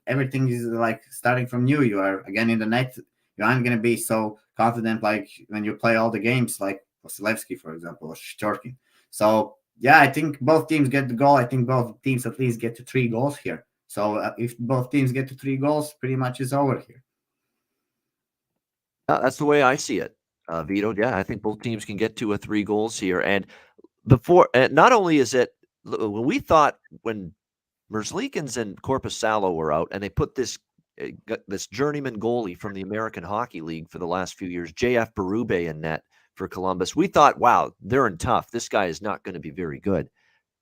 everything is like starting from new. You are again in the net. You aren't gonna be so confident like when you play all the games, like Vasilevsky, for example, or Shchorkin. So yeah, I think both teams get the goal. I think both teams at least get to 3 goals here. So if both teams get to 3 goals, pretty much it's over here. That's the way I see it, Vito. Yeah, I think both teams can get to 3 goals here. And before, not only is it, we thought when Merzlikins and Korpisalo were out, and they put this journeyman goalie from the American Hockey League for the last few years, J.F. Berube, in net for Columbus, we thought, wow, they're in tough. This guy is not going to be very good.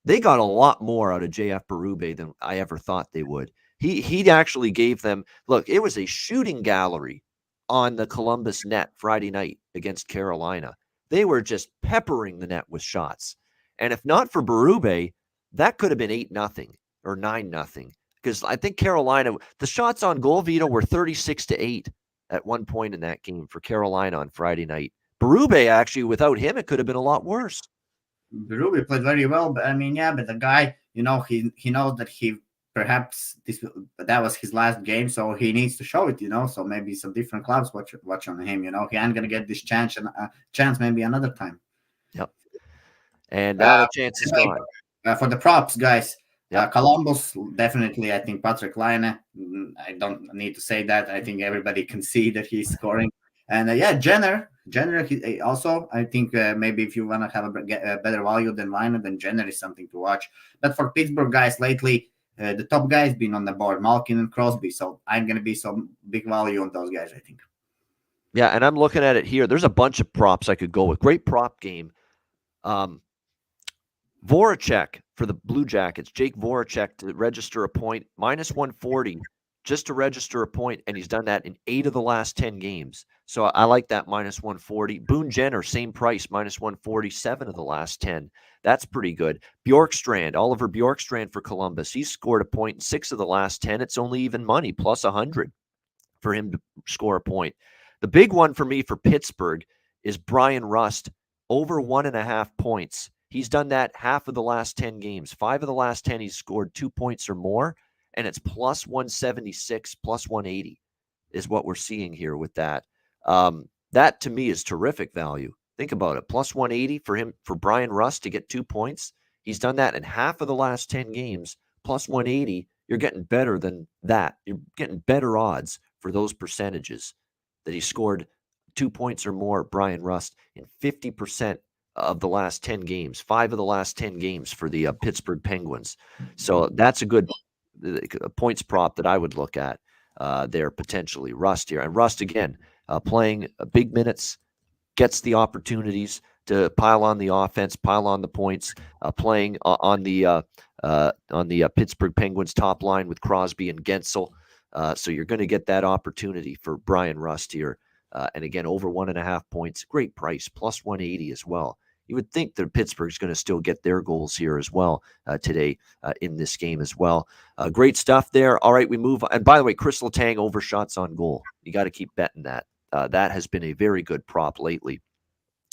They got a lot more out of J.F. Berube than I ever thought they would. He actually gave them, look, it was a shooting gallery on the Columbus net Friday night against Carolina. They were just peppering the net with shots. And if not for Berube, that could have been 8-0 or 9-0. Because I think Carolina, the shots on goal, Vito, were 36-8 at one point in that game for Carolina on Friday night. Berube, actually, without him, it could have been a lot worse. Berube played very well, but I mean, yeah, but the guy, he knows that that was his last game, so he needs to show it, So maybe some different clubs watch on him, He ain't gonna get this chance maybe another time. Yep. And now the chance is gone. For the props, guys. Yep. Columbus, definitely. I think Patrick Laine. I don't need to say that. I think everybody can see that he's scoring. And yeah, Jenner. Also, I think maybe if you want to have a better value than Laine, then Jenner is something to watch. But for Pittsburgh, guys, lately the top guys being on the board, Malkin and Crosby. So I'm going to be some big value on those guys, I think. Yeah, and I'm looking at it here. There's a bunch of props I could go with. Great prop game. Voracek for the Blue Jackets, Jake Voracek to register a point, -140 just to register a point, and he's done that in 8 of the last 10 games. So I like that -140. Boone Jenner, same price, -147 of the last 10. That's pretty good. Bjorkstrand, Oliver Bjorkstrand for Columbus. He's scored a point in 6 of the last 10. It's only even money, plus 100 for him to score a point. The big one for me for Pittsburgh is Brian Rust, over 1.5 points. He's done that half of the last 10 games. 5 of the last 10, he's scored 2 points or more, and it's plus 176, plus 180 is what we're seeing here with that. That, to me, is terrific value. Think about it. Plus 180 for Brian Rust to get 2 points. He's done that in half of the last 10 games. Plus 180, you're getting better than that. You're getting better odds for those percentages that he scored 2 points or more, Brian Rust, in 50% of the last 10 games, 5 of the last 10 games for the Pittsburgh Penguins. So that's a good points prop that I would look at there potentially. Rust here. And Rust, again, playing big minutes, gets the opportunities to pile on the offense, pile on the points, playing on the Pittsburgh Penguins top line with Crosby and Gensel. So you're going to get that opportunity for Brian Rust here. And again, over 1.5 points, great price, plus 180 as well. You would think that Pittsburgh's going to still get their goals here as well today in this game as well. Great stuff there. All right, we move on. And by the way, Chris Letang over shots on goal. You got to keep betting that. That has been a very good prop lately.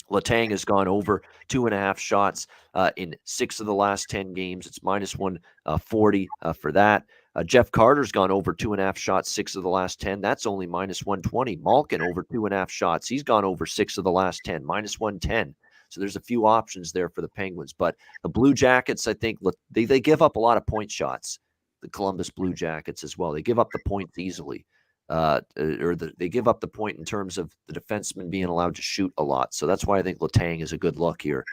Letang has gone over 2.5 shots in 6 of the last 10 games. It's -140 for that. Jeff Carter's gone over 2.5 shots, 6 of the last 10. That's only -120. Malkin over 2.5 shots. He's gone over 6 of the last 10, -110. So there's a few options there for the Penguins. But the Blue Jackets, I think, they give up a lot of point shots, the Columbus Blue Jackets as well. They give up the points easily. They give up the point in terms of the defenseman being allowed to shoot a lot. So that's why I think Letang is a good look here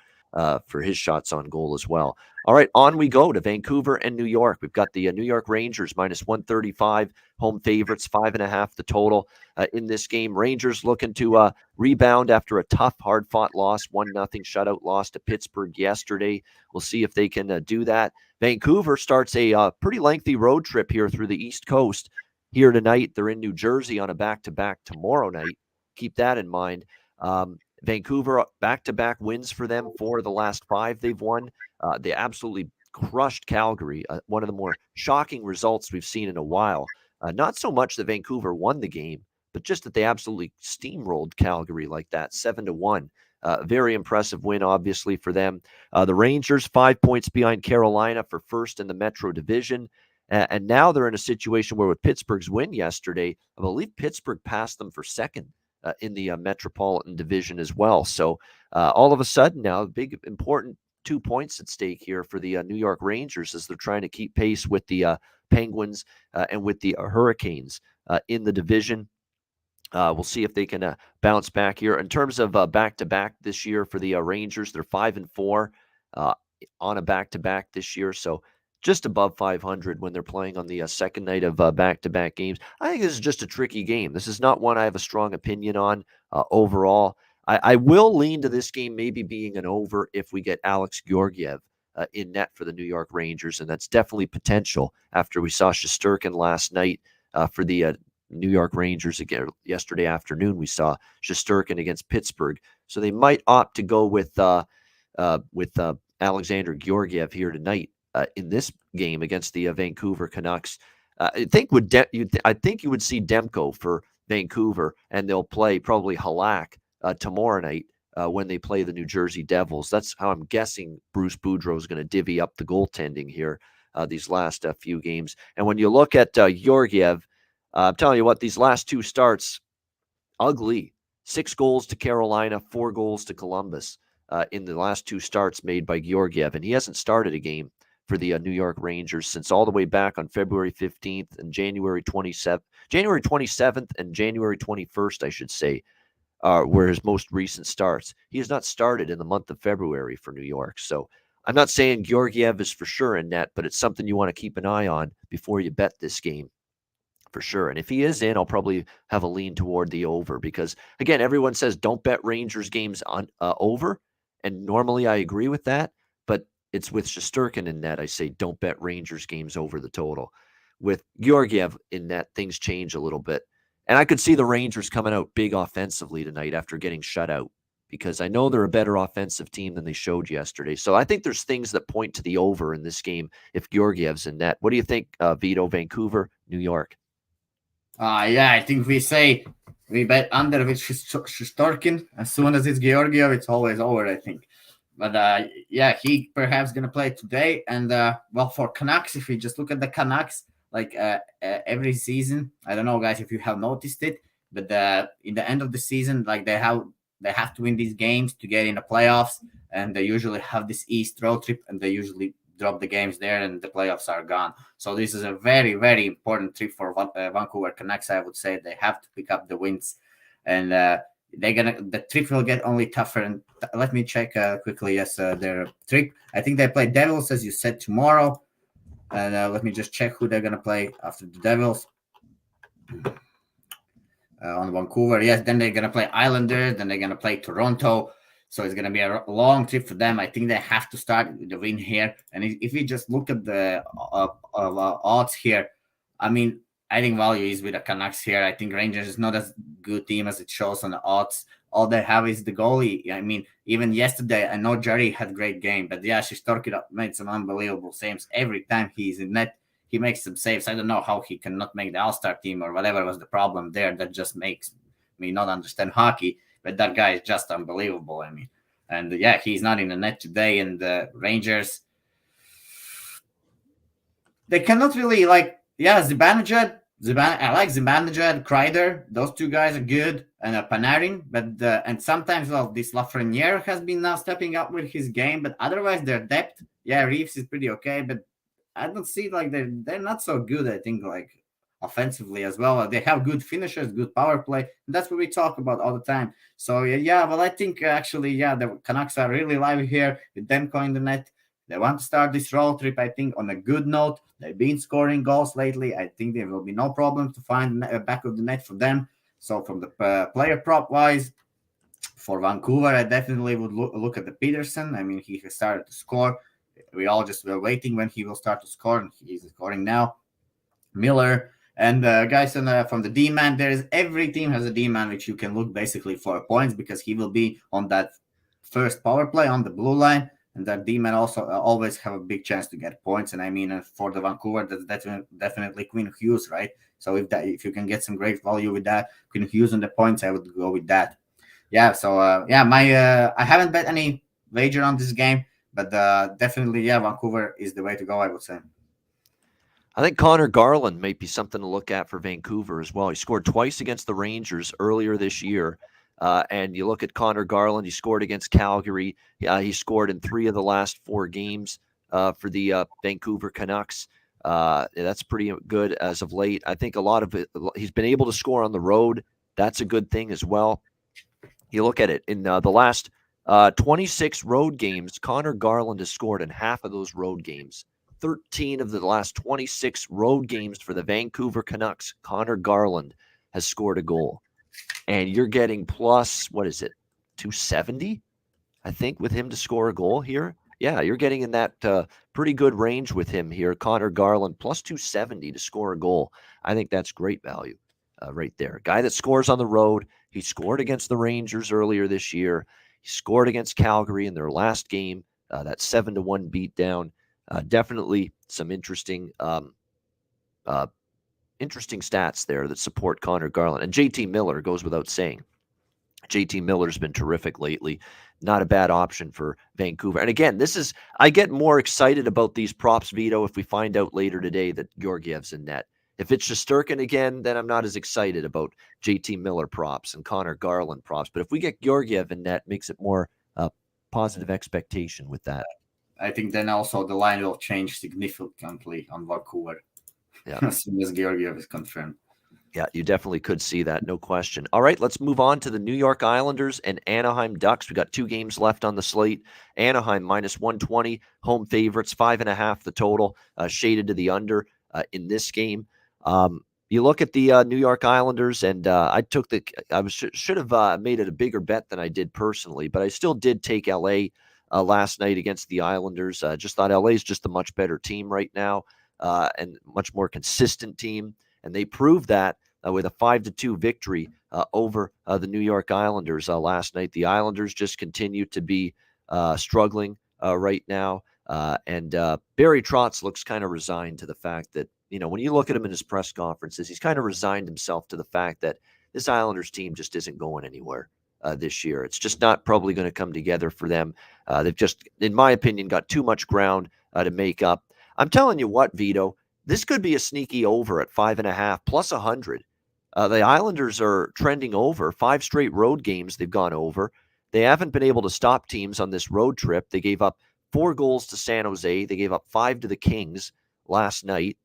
for his shots on goal as well. All right, on we go to Vancouver and New York. We've got the New York Rangers -135, home favorites, 5.5 the total in this game. Rangers looking to rebound after a tough, hard-fought loss, 1-0 shutout loss to Pittsburgh yesterday. We'll see if they can do that. Vancouver starts a pretty lengthy road trip here through the East Coast. Here tonight, they're in New Jersey on a back-to-back tomorrow night. Keep that in mind. Vancouver, back-to-back wins for them. 4 of the last 5 they've won. They absolutely crushed Calgary, one of the more shocking results we've seen in a while. Not so much that Vancouver won the game, but just that they absolutely steamrolled Calgary like that, 7-1. Very impressive win, obviously, for them. The Rangers, 5 points behind Carolina for first in the Metro Division. And now they're in a situation where with Pittsburgh's win yesterday, I believe Pittsburgh passed them for second in the Metropolitan Division as well. So all of a sudden now, big, important 2 points at stake here for the New York Rangers as they're trying to keep pace with the Penguins and with the Hurricanes in the division. We'll see if they can bounce back here. In terms of back-to-back this year for the Rangers, they're 5-4 on a back-to-back this year. So just above 500 when they're playing on the second night of back-to-back games. I think this is just a tricky game. This is not one I have a strong opinion on overall. I will lean to this game maybe being an over if we get Alex Georgiev in net for the New York Rangers, and that's definitely potential after we saw Shesterkin last night for the New York Rangers. Again, yesterday afternoon we saw Shesterkin against Pittsburgh, so they might opt to go with Alexander Georgiev here tonight in this game against the Vancouver Canucks. I think you would see Demko for Vancouver, and they'll play probably Halak tomorrow night when they play the New Jersey Devils. That's how I'm guessing Bruce Boudreau is going to divvy up the goaltending here these last few games. And when you look at Georgiev, I'm telling you what, these last 2 starts, ugly. 6 goals to Carolina, 4 goals to Columbus in the last 2 starts made by Georgiev, and he hasn't started a game for the New York Rangers since all the way back on February 15th and January 27th and January 21st, I should say, were his most recent starts. He has not started in the month of February for New York. So I'm not saying Georgiev is for sure in net, but it's something you want to keep an eye on before you bet this game for sure. And if he is in, I'll probably have a lean toward the over because, again, everyone says don't bet Rangers games on over. And normally I agree with that. But it's with Shesterkin in net, I say don't bet Rangers games over the total. With Georgiev in net, things change a little bit. And I could see the Rangers coming out big offensively tonight after getting shut out because I know they're a better offensive team than they showed yesterday. So I think there's things that point to the over in this game if Georgiev's in net. What do you think, Vito? Vancouver, New York? Yeah, I think we bet under with Shesterkin. As soon as it's Georgiev, it's always over, I think. But yeah, he perhaps gonna play today. And well, for Canucks, if we just look at the Canucks, like every season, I don't know, guys, if you have noticed it, but in the end of the season, like they have to win these games to get in the playoffs, and they usually have this East road trip, and they usually drop the games there, and the playoffs are gone. So this is a very, very important trip for Vancouver Canucks. I would say they have to pick up the wins, and the trip will get only tougher. And let me check quickly. Yes, their trip. I think they play Devils, as you said, tomorrow. And let me just check who they're gonna play after the Devils. On Vancouver, yes. Then they're gonna play Islanders. Then they're gonna play Toronto. So it's gonna be a long trip for them. I think they have to start with the win here. And if we just look at the odds here, I mean, I think value is with the Canucks here. I think Rangers is not as good team as it shows on the odds. All they have is the goalie. I mean, even yesterday, I know Jerry had a great game, but yeah, Shesterkin made some unbelievable saves. Every time he's in net, he makes some saves. I don't know how he cannot make the All-Star team or whatever was the problem there. That just makes me not understand hockey. But that guy is just unbelievable. I mean, and yeah, he's not in the net today. And the Rangers, they cannot really Zibanejad. I like Zibanejad, Kreider. Those two guys are good, and Panarin. But and sometimes, well, this Lafreniere has been now stepping up with his game. But otherwise, their depth, yeah, Reeves is pretty okay. But I don't see like they're not so good. I think like offensively as well. They have good finishers, good power play. And that's what we talk about all the time. So yeah, well, I think actually, yeah, the Canucks are really lively here with Demko in the net. They want to start this road trip, I think, on a good note. They've been scoring goals lately. I think there will be no problem to find a back of the net for them. So from the player prop wise, for Vancouver, I definitely would look at the Peterson. I mean, he has started to score. We all just were waiting when he will start to score, and he's scoring now. Miller and guys from the D-man, every team has a D-man which you can look basically for points because he will be on that first power play on the blue line. And that D-man also always have a big chance to get points. And I mean, for the Vancouver, that's definitely Quinn Hughes, right? So if you can get some great value with that, Quinn Hughes on the points, I would go with that. Yeah. So I haven't bet any wager on this game, but definitely, yeah, Vancouver is the way to go, I would say. I think Connor Garland might be something to look at for Vancouver as well. He scored twice against the Rangers earlier this year. And you look at Connor Garland, he scored against Calgary. He scored in 3 of the last 4 games for the Vancouver Canucks. That's pretty good as of late. I think a lot of it, he's been able to score on the road. That's a good thing as well. You look at it in the last 26 road games, Connor Garland has scored in half of those road games. 13 of the last 26 road games for the Vancouver Canucks, Connor Garland has scored a goal. And you're getting plus, what is it, 270, I think, with him to score a goal here. Yeah, you're getting in that pretty good range with him here. Connor Garland, plus 270 to score a goal. I think that's great value right there. Guy that scores on the road. He scored against the Rangers earlier this year. He scored against Calgary in their last game, that 7-1 beatdown. Definitely some interesting stats there that support Connor Garland. And JT Miller goes without saying. JT Miller's been terrific lately. Not a bad option for Vancouver. And again, I get more excited about these props, Vito, if we find out later today that Georgiev's in net. If it's Shesterkin again, then I'm not as excited about JT Miller props and Connor Garland props. But if we get Georgiev in net, makes it more positive expectation with that. I think then also the line will change significantly on Vancouver. Yeah. As soon as Georgiev is confirmed. Yeah, you definitely could see that, no question. All right, let's move on to the New York Islanders and Anaheim Ducks. We got 2 games left on the slate. Anaheim minus 120, home favorites, 5.5 the total, shaded to the under in this game. You look at the New York Islanders, and should have made it a bigger bet than I did personally, but I still did take LA last night against the Islanders. Just thought LA is just a much better team right now, and much more consistent team. And they proved that with a 5-2 victory over the New York Islanders last night. The Islanders just continue to be struggling right now. And Barry Trotz looks kind of resigned to the fact that, when you look at him in his press conferences, he's kind of resigned himself to the fact that this Islanders team just isn't going anywhere this year. It's just not probably going to come together for them. They've just, in my opinion, got too much ground to make up. I'm telling you what, Vito, this could be a sneaky over at 5.5 plus 100. The Islanders are trending over 5 straight road games. They've gone over. They haven't been able to stop teams on this road trip. They gave up 4 goals to San Jose. They gave up 5 to the Kings last night.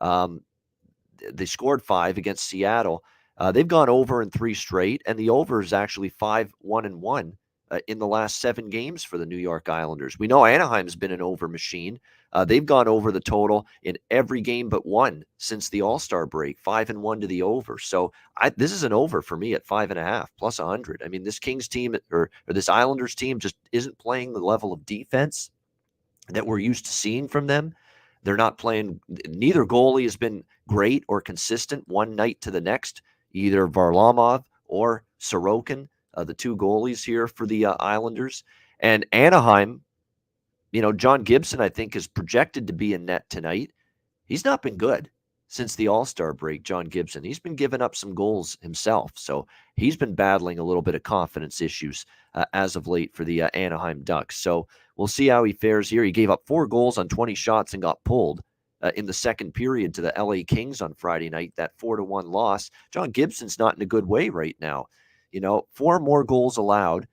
They scored 5 against Seattle. They've gone over in 3 straight, and the over is actually 5-1-1 in the last 7 games for the New York Islanders. We know Anaheim's been an over machine. They've gone over the total in every game but one since the All-Star break, 5-1 to the over. So this is an over for me at 5.5 plus 100. I mean, this Kings team or this Islanders team just isn't playing the level of defense that we're used to seeing from them. They're not playing. Neither goalie has been great or consistent one night to the next, either Varlamov or Sorokin, the 2 goalies here for the Islanders. And Anaheim, John Gibson, I think, is projected to be in net tonight. He's not been good since the All-Star break, John Gibson. He's been giving up some goals himself. So he's been battling a little bit of confidence issues as of late for the Anaheim Ducks. So we'll see how he fares here. He gave up 4 goals on 20 shots and got pulled in the second period to the LA Kings on Friday night, that 4-1 loss. John Gibson's not in a good way right now. 4 more goals allowed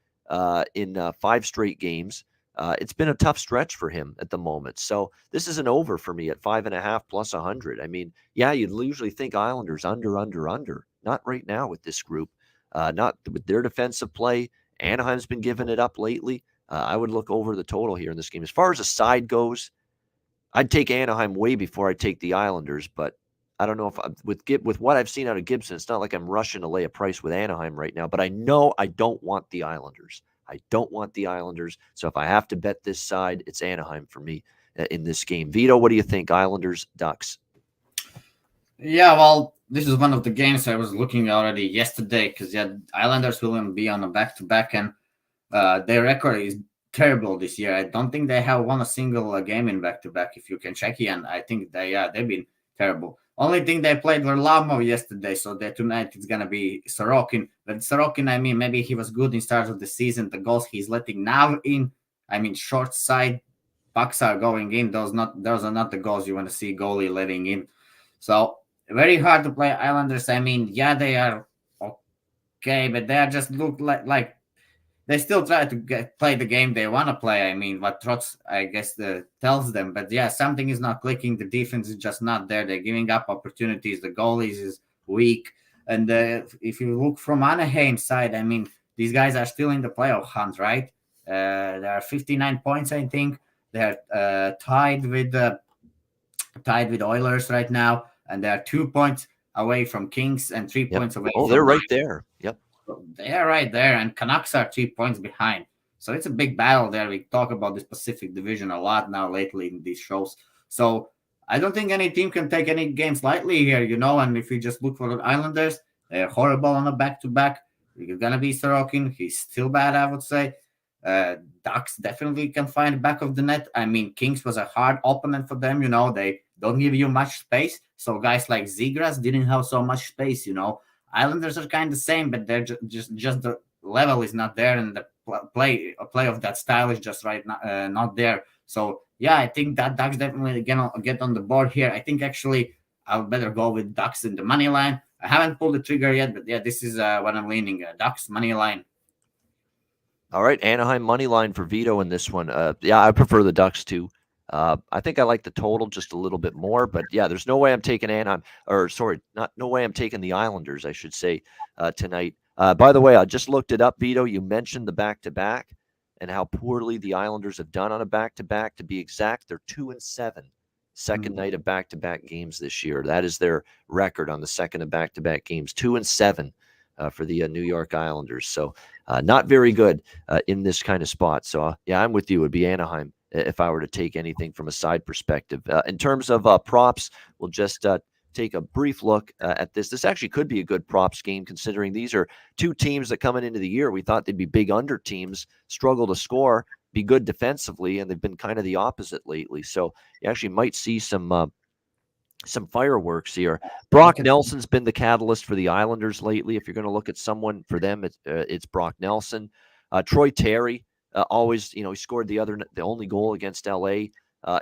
in 5 straight games. It's been a tough stretch for him at the moment. So this is an over for me at 5.5 plus 100. I mean, yeah, you'd usually think Islanders under. Not right now with this group. Not with their defensive play. Anaheim's been giving it up lately. I would look over the total here in this game. As far as a side goes, I'd take Anaheim way before I take the Islanders, but I don't know if with what I've seen out of Gibson, it's not like I'm rushing to lay a price with Anaheim right now, but I know I don't want the Islanders. So if I have to bet this side, it's Anaheim for me in this game. Vito, what do you think? Islanders, Ducks? Yeah, well, this is one of the games I was looking already yesterday because Islanders will be on a back-to-back, and their record is terrible this year. I don't think they have won a single game in back-to-back. If you can check it, and I think they've been terrible. Only thing they played were Varlamov yesterday, so tonight it's gonna be Sorokin. But Sorokin, I mean, maybe he was good in start of the season. The goals he's letting now in, I mean, short side pucks are going in. Those are not the goals you want to see goalie letting in. So very hard to play Islanders. I mean, yeah, they are okay, but they are just look like they still try to play the game they want to play. I mean, what Trotz, I guess, tells them. But yeah, something is not clicking. The defense is just not there. They're giving up opportunities. The goalies is weak. And if you look from Anaheim's side, I mean, these guys are still in the playoff hunt, right? There are 59 points, I think. They're tied with Oilers right now. And they are 2 points away from Kings and 3 points away. Oh, they're right there. Yep. They are right there, and Canucks are 3 points behind. So it's a big battle there. We talk about this Pacific Division a lot now lately in these shows. So I don't think any team can take any games lightly here, And if you just look for the Islanders, they're horrible on a back-to-back. It's going to be Sorokin. He's still bad, I would say. Ducks definitely can find the back of the net. I mean, Kings was a hard opponent for them. They don't give you much space. So guys like Zegras didn't have so much space, Islanders are kind of the same, but they're just the level is not there, and the play of that style is just not there. So yeah, I think that Ducks definitely gonna get on the board here. I think actually I'll better go with Ducks in the money line. I haven't pulled the trigger yet, but yeah, this is what I'm leaning. Ducks money line. All right, Anaheim money line for Vito in this one. Yeah, I prefer the Ducks too. I think I like the total just a little bit more, but yeah, there's no way I'm taking no way I'm taking the Islanders, I should say, tonight. By the way, I just looked it up, Vito. You mentioned the back-to-back and how poorly the Islanders have done on a back-to-back. To be exact, they're 2-7, second night of back-to-back games this year. That is their record on the second of back-to-back games, 2-7 for the New York Islanders. So not very good in this kind of spot. So yeah, I'm with you. It would be Anaheim if I were to take anything from a side perspective. In terms of props, we'll just take a brief look at this. This actually could be a good props game, considering these are two teams that coming into the year, we thought they'd be big under teams, struggle to score, be good defensively, and they've been kind of the opposite lately. So you actually might see some fireworks here. Brock Nelson's been the catalyst for the Islanders lately. If you're going to look at someone for them, it's Brock Nelson. Troy Terry, always, he scored the only goal against LA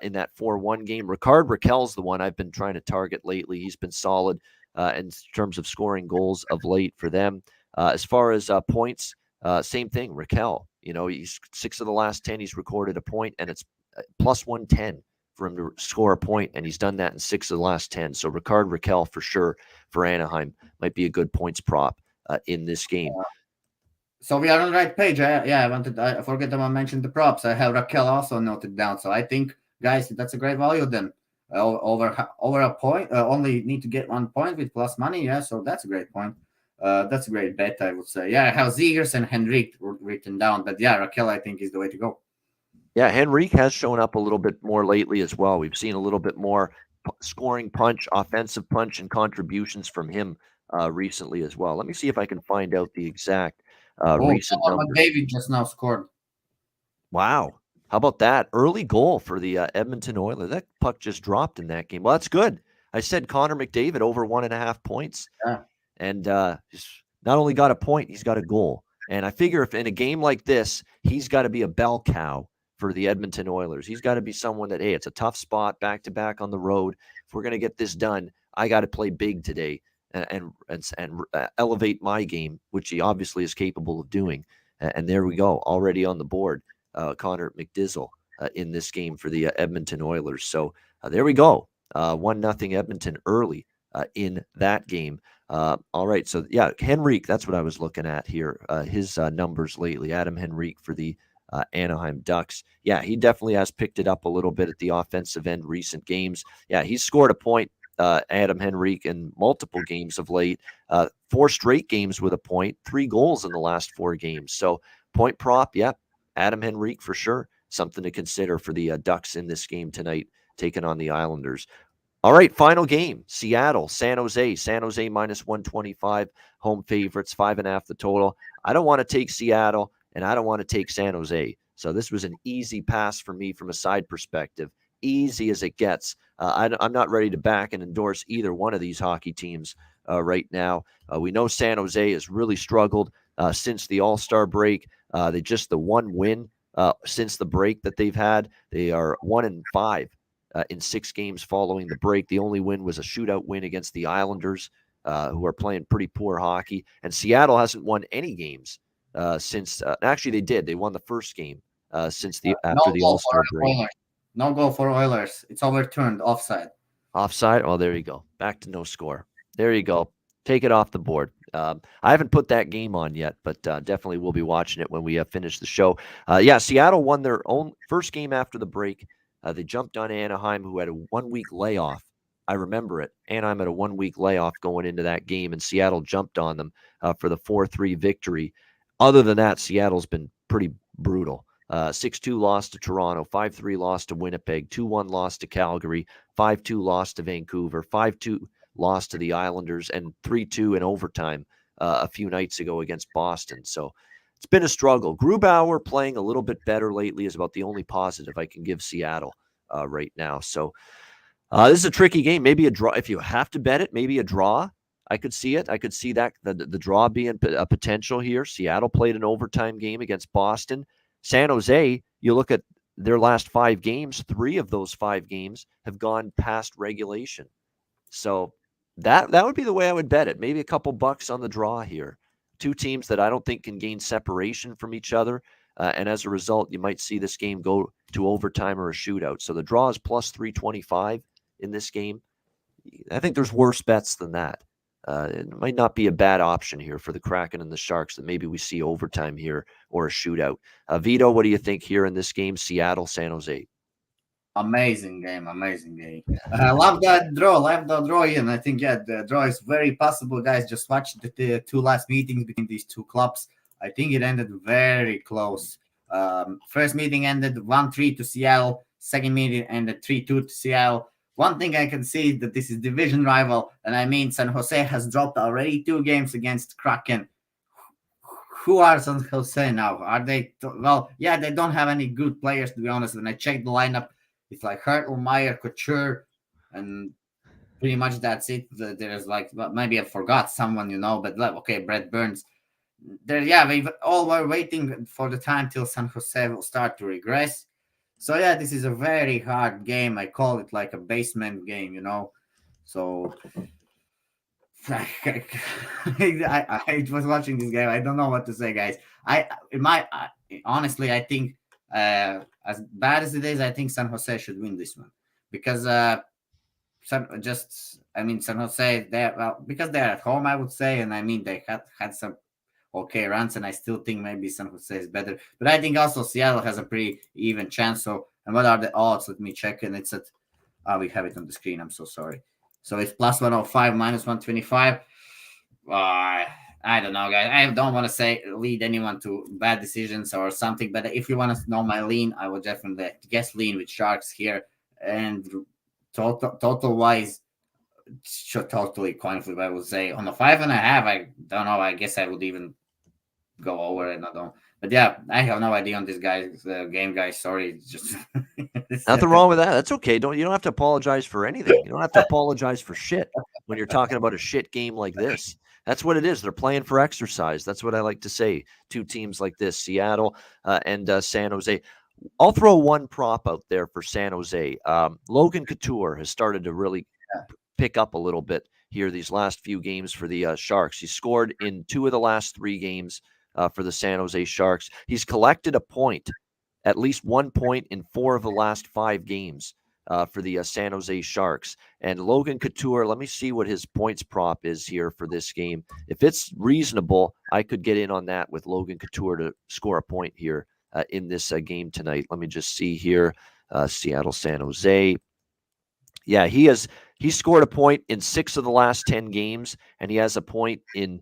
in that 4-1 game. Ricard Raquel's the one I've been trying to target lately. He's been solid in terms of scoring goals of late for them. As far as points, same thing. Raquel, he's 6 of the last 10. He's recorded a point, and it's plus 110 for him to score a point, and he's done that in 6 of the last 10. So Ricard Raquel for sure for Anaheim might be a good points prop in this game. So we are on the right page. I forget to mention the props. I have Raquel also noted down. So I think, guys, that's a great value then. Over a point, only need to get 1 point with plus money. Yeah, so that's a great point. That's a great bet, I would say. Yeah, I have Zegers and Henrique written down, but yeah, Raquel I think is the way to go. Yeah, Henrique has shown up a little bit more lately as well. We've seen a little bit more scoring punch, offensive punch, and contributions from him recently as well. Let me see if I can find out the exact recent numbers. David just now scored. Wow. How about that? Early goal for the Edmonton Oilers. That puck just dropped in that game. Well, that's good. I said Connor McDavid over 1.5 points. Yeah. And he's not only got a point, he's got a goal. And I figure if in a game like this, he's got to be a bell cow for the Edmonton Oilers. He's got to be someone that, hey, it's a tough spot, back-to-back on the road. If we're going to get this done, I got to play big today and elevate my game, which he obviously is capable of doing. And there we go, already on the board, Connor McDizzle in this game for the Edmonton Oilers. So there we go, 1-0 Edmonton early in that game. All right, so yeah, Henrique, that's what I was looking at here, his numbers lately. Adam Henrique for the Anaheim Ducks. Yeah, he definitely has picked it up a little bit at the offensive end recent games. Yeah, he's scored a point, Adam Henrique, in multiple games of late. 4 straight games with a point, 3 goals in the last 4 games. So point prop, yeah, Adam Henrique for sure. Something to consider for the Ducks in this game tonight, taking on the Islanders. All right, final game, Seattle, San Jose. San Jose minus 125, home favorites, 5.5 the total. I don't want to take Seattle, and I don't want to take San Jose. So this was an easy pass for me from a side perspective, easy as it gets. I'm not ready to back and endorse either one of these hockey teams right now. We know San Jose has really struggled since the All-Star break. They just the one win since the break that they've had. They are 1-5 in 6 games following the break. The only win was a shootout win against the Islanders, who are playing pretty poor hockey. And Seattle hasn't won any games since. Actually, they did. They won the first game since after the All-Star break. No goal for Oilers. It's overturned. Offside. Offside? Oh, there you go. Back to no score. There you go. Take it off the board. I haven't put that game on yet, but definitely we'll be watching it when we finish the show. Yeah, Seattle won their own first game after the break. They jumped on Anaheim, who had a 1-week layoff. I remember it. Anaheim had a 1-week layoff going into that game, and Seattle jumped on them for the 4-3 victory. Other than that, Seattle's been pretty brutal. 6-2 loss to Toronto, 5-3 loss to Winnipeg, 2-1 loss to Calgary, 5-2 loss to Vancouver, 5-2 loss to the Islanders, and 3-2 in overtime a few nights ago against Boston. So it's been a struggle. Grubauer playing a little bit better lately is about the only positive I can give Seattle right now. So this is a tricky game. Maybe a draw. If you have to bet it, maybe a draw. I could see it. I could see that the draw being a potential here. Seattle played an overtime game against Boston. San Jose, you look at their last 5 games, 3 of those 5 games have gone past regulation. So that would be the way I would bet it. Maybe a couple bucks on the draw here. 2 teams that I don't think can gain separation from each other. And as a result, you might see this game go to overtime or a shootout. So the draw is plus 325 in this game. I think there's worse bets than that. It might not be a bad option here for the Kraken and the Sharks that maybe we see overtime here or a shootout. Vito, what do you think here in this game? Seattle, San Jose. Amazing game. I love that draw, Ian. I think, the draw is very possible, guys. Just watch the two last meetings between these two clubs. I think it ended very close. First meeting ended 1-3 to Seattle. Second meeting ended 3-2 to Seattle. One thing I can see that this is division rival, and I mean San Jose has dropped already 2 games against Kraken. Who are San Jose now? Are they? Well, yeah, they don't have any good players, to be honest. When I checked the lineup, it's like Hertl, Meyer, Couture, and pretty much that's it. There's like, maybe I forgot someone, but okay, Brett Burns. We all were waiting for the time till San Jose will start to regress. So yeah, this is a very hard game. I call it like a basement game, So I was watching this game. I don't know what to say, guys. Honestly, I think as bad as it is, I think San Jose should win this one because San Jose, because they're at home, I would say, and I mean they had some okay runs, and I still think maybe San Jose is better, but I think also Seattle has a pretty even chance. So, and what are the odds? Let me check, and it's at we have it on the screen. I'm so sorry. So it's plus 105, minus 125. I don't know, guys. I don't want to say lead anyone to bad decisions or something, but if you want to know my lean, I would definitely guess lean with Sharks here. And total wise, totally coin flip, I would say. On the 5.5, I don't know. I guess I would even go over it. I don't. But yeah, I have no idea on this guy's game, guys. Sorry, it's just nothing wrong with that. That's okay. You don't have to apologize for anything. You don't have to apologize for shit when you're talking about a shit game like this. That's what it is. They're playing for exercise. That's what I like to say. 2 teams like this, Seattle and San Jose. I'll throw one prop out there for San Jose. Logan Couture has started to really pick up a little bit here these last few games for the Sharks. He scored in 2 of the last 3 games for the San Jose Sharks. He's collected a point, at least 1 point in 4 of the last 5 games for the San Jose Sharks. And Logan Couture, let me see what his points prop is here for this game. If it's reasonable, I could get in on that with Logan Couture to score a point here in this game tonight. Let me just see here. Seattle, San Jose. Yeah, he scored a point in 6 of the last 10 games, and he has a point in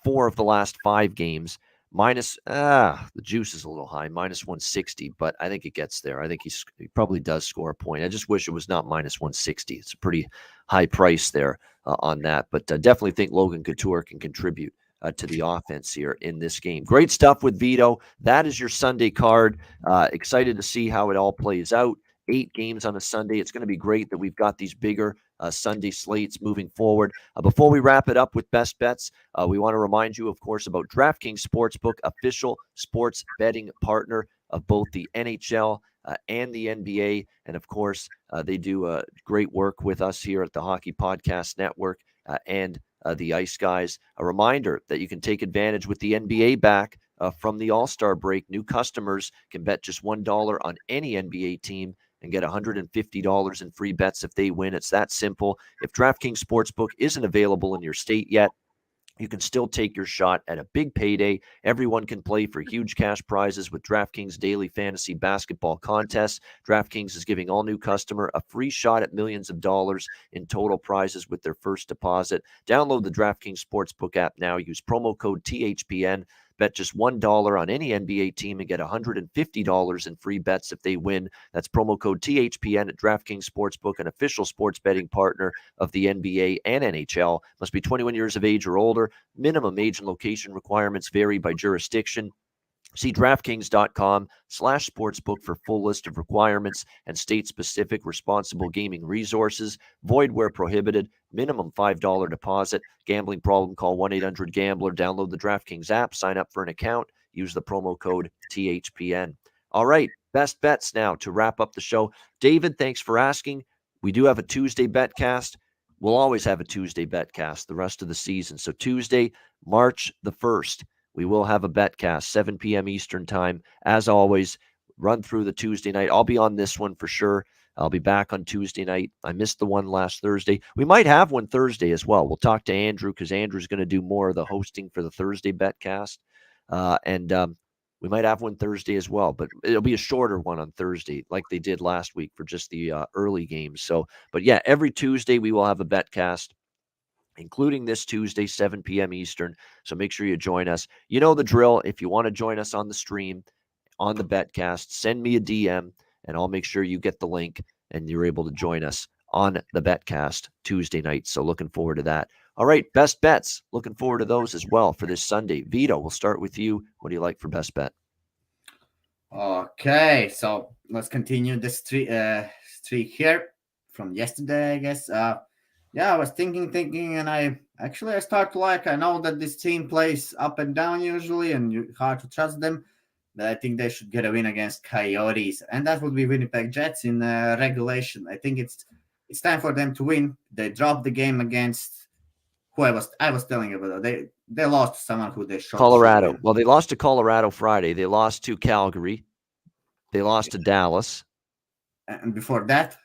4 of the last 5 games. The juice is a little high, minus 160, but I think it gets there. I think he probably does score a point. I just wish it was not minus 160. It's a pretty high price there on that, but definitely think Logan Couture can contribute to the offense here in this game. Great stuff with Vito. That is your Sunday card. Excited to see how it all plays out. 8 games on a Sunday. It's going to be great that we've got these bigger Sunday slates moving forward. Before we wrap it up with best bets, we want to remind you, of course, about DraftKings Sportsbook, official sports betting partner of both the NHL and the NBA. And of course, they do great work with us here at the Hockey Podcast Network and the Ice Guys. A reminder that you can take advantage with the NBA back from the All-Star break. New customers can bet just $1 on any NBA team and get $150 in free bets if they win. It's that simple. If DraftKings Sportsbook isn't available in your state yet, you can still take your shot at a big payday. Everyone can play for huge cash prizes with DraftKings Daily Fantasy Basketball Contest. DraftKings is giving all new customer a free shot at millions of dollars in total prizes with their first deposit. Download the DraftKings Sportsbook app now. Use promo code THPN. Bet just $1 on any NBA team and get $150 in free bets if they win. That's promo code THPN at DraftKings Sportsbook, an official sports betting partner of the NBA and NHL. Must be 21 years of age or older. Minimum age and location requirements vary by jurisdiction. See DraftKings.com/sportsbook for full list of requirements and state-specific responsible gaming resources. Void where prohibited. Minimum $5 deposit. Gambling problem, call 1-800-GAMBLER. Download the DraftKings app. Sign up for an account. Use the promo code THPN. All right, best bets now to wrap up the show. David, thanks for asking. We do have a Tuesday betcast. We'll always have a Tuesday betcast the rest of the season. So Tuesday, March the 1st. We will have a betcast, 7 p.m. Eastern time. As always, run through the Tuesday night. I'll be on this one for sure. I'll be back on Tuesday night. I missed the one last Thursday. We might have one Thursday as well. We'll talk to Andrew because Andrew's going to do more of the hosting for the Thursday betcast. And we might have one Thursday as well, but it'll be a shorter one on Thursday like they did last week for just the early games. So, but yeah, every Tuesday we will have a betcast, including this Tuesday, 7 p.m. Eastern. So make sure you join us. You know the drill. If you want to join us on the stream, on the betcast, send me a DM, and I'll make sure you get the link and you're able to join us on the betcast Tuesday night. So looking forward to that. All right, best bets. Looking forward to those as well for this Sunday. Vito, we'll start with you. What do you like for best bet? Okay, so let's continue this streak here from yesterday, I guess. Yeah, I was thinking, and I start to like. I know that this team plays up and down usually, and hard to trust them. But I think they should get a win against Coyotes, and that would be Winnipeg Jets in regulation. I think it's time for them to win. They dropped the game against who I was telling you about. They lost to someone who they shot. Colorado. Well, they lost to Colorado Friday. They lost to Calgary. They lost to Dallas. And before that.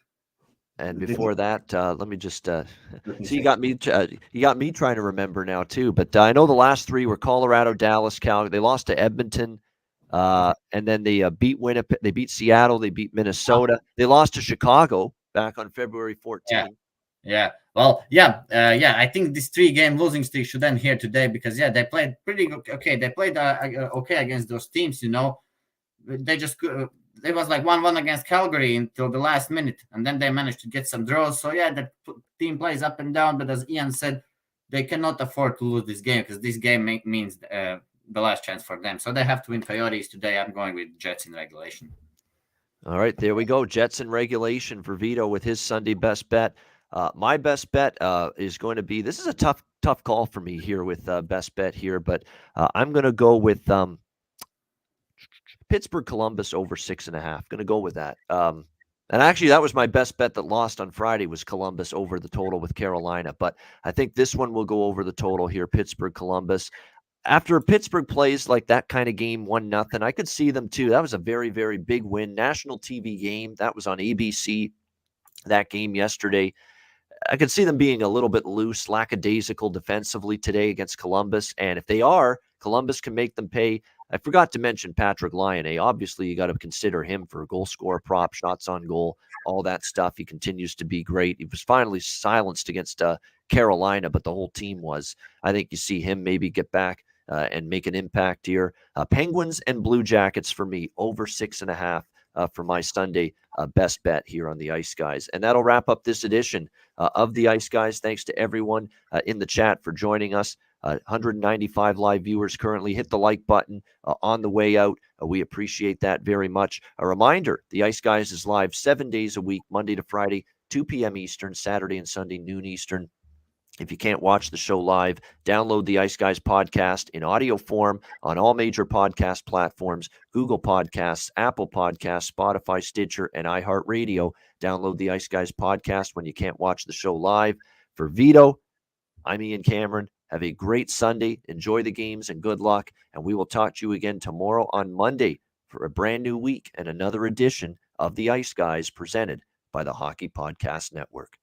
And before that, let me just so you got me trying to remember now too. But I know the last three were Colorado, Dallas, Calgary. They lost to Edmonton, and then they beat Winnipeg. They beat Seattle. They beat Minnesota. They lost to Chicago back on February 14th. Yeah. Well, I think this 3-game losing streak should end here today because they played pretty good. Okay, they played okay against those teams. They just it was like 1-1 against Calgary until the last minute, and then they managed to get some draws. So the team plays up and down, but as Ian said, they cannot afford to lose this game because this game means the last chance for them. So they have to win Coyotes today. I'm going with Jets in regulation. All right, there we go. Jets in regulation for Vito with his Sunday best bet. My best bet is going to be, this is a tough call for me here with best bet here, but I'm going to go with Pittsburgh Columbus over 6.5. Going to go with that. And actually, that was my best bet that lost on Friday was Columbus over the total with Carolina. But I think this one will go over the total here, Pittsburgh Columbus. After Pittsburgh plays like that kind of game, 1-0, I could see them too. That was a very, very big win. National TV game. That was on ABC, that game yesterday. I could see them being a little bit loose, lackadaisical defensively today against Columbus. And if they are, Columbus can make them pay. I forgot to mention Patrick Laine. Obviously, you got to consider him for goal scorer prop, shots on goal, all that stuff. He continues to be great. He was finally silenced against Carolina, but the whole team was. I think you see him maybe get back and make an impact here. Penguins and Blue Jackets for me, over 6.5 for my Sunday best bet here on the Ice Guys. And that'll wrap up this edition of the Ice Guys. Thanks to everyone in the chat for joining us. 195 live viewers currently. Hit the like button on the way out. We appreciate that very much. A reminder, the Ice Guys is live 7 days a week, Monday to Friday, 2 p.m. Eastern, Saturday and Sunday, noon Eastern. If you can't watch the show live, download the Ice Guys podcast in audio form on all major podcast platforms, Google Podcasts, Apple Podcasts, Spotify, Stitcher, and iHeartRadio. Download the Ice Guys podcast when you can't watch the show live. For Vito, I'm Ian Cameron. Have a great Sunday. Enjoy the games and good luck. And we will talk to you again tomorrow on Monday for a brand new week and another edition of the Ice Guys presented by the Hockey Podcast Network.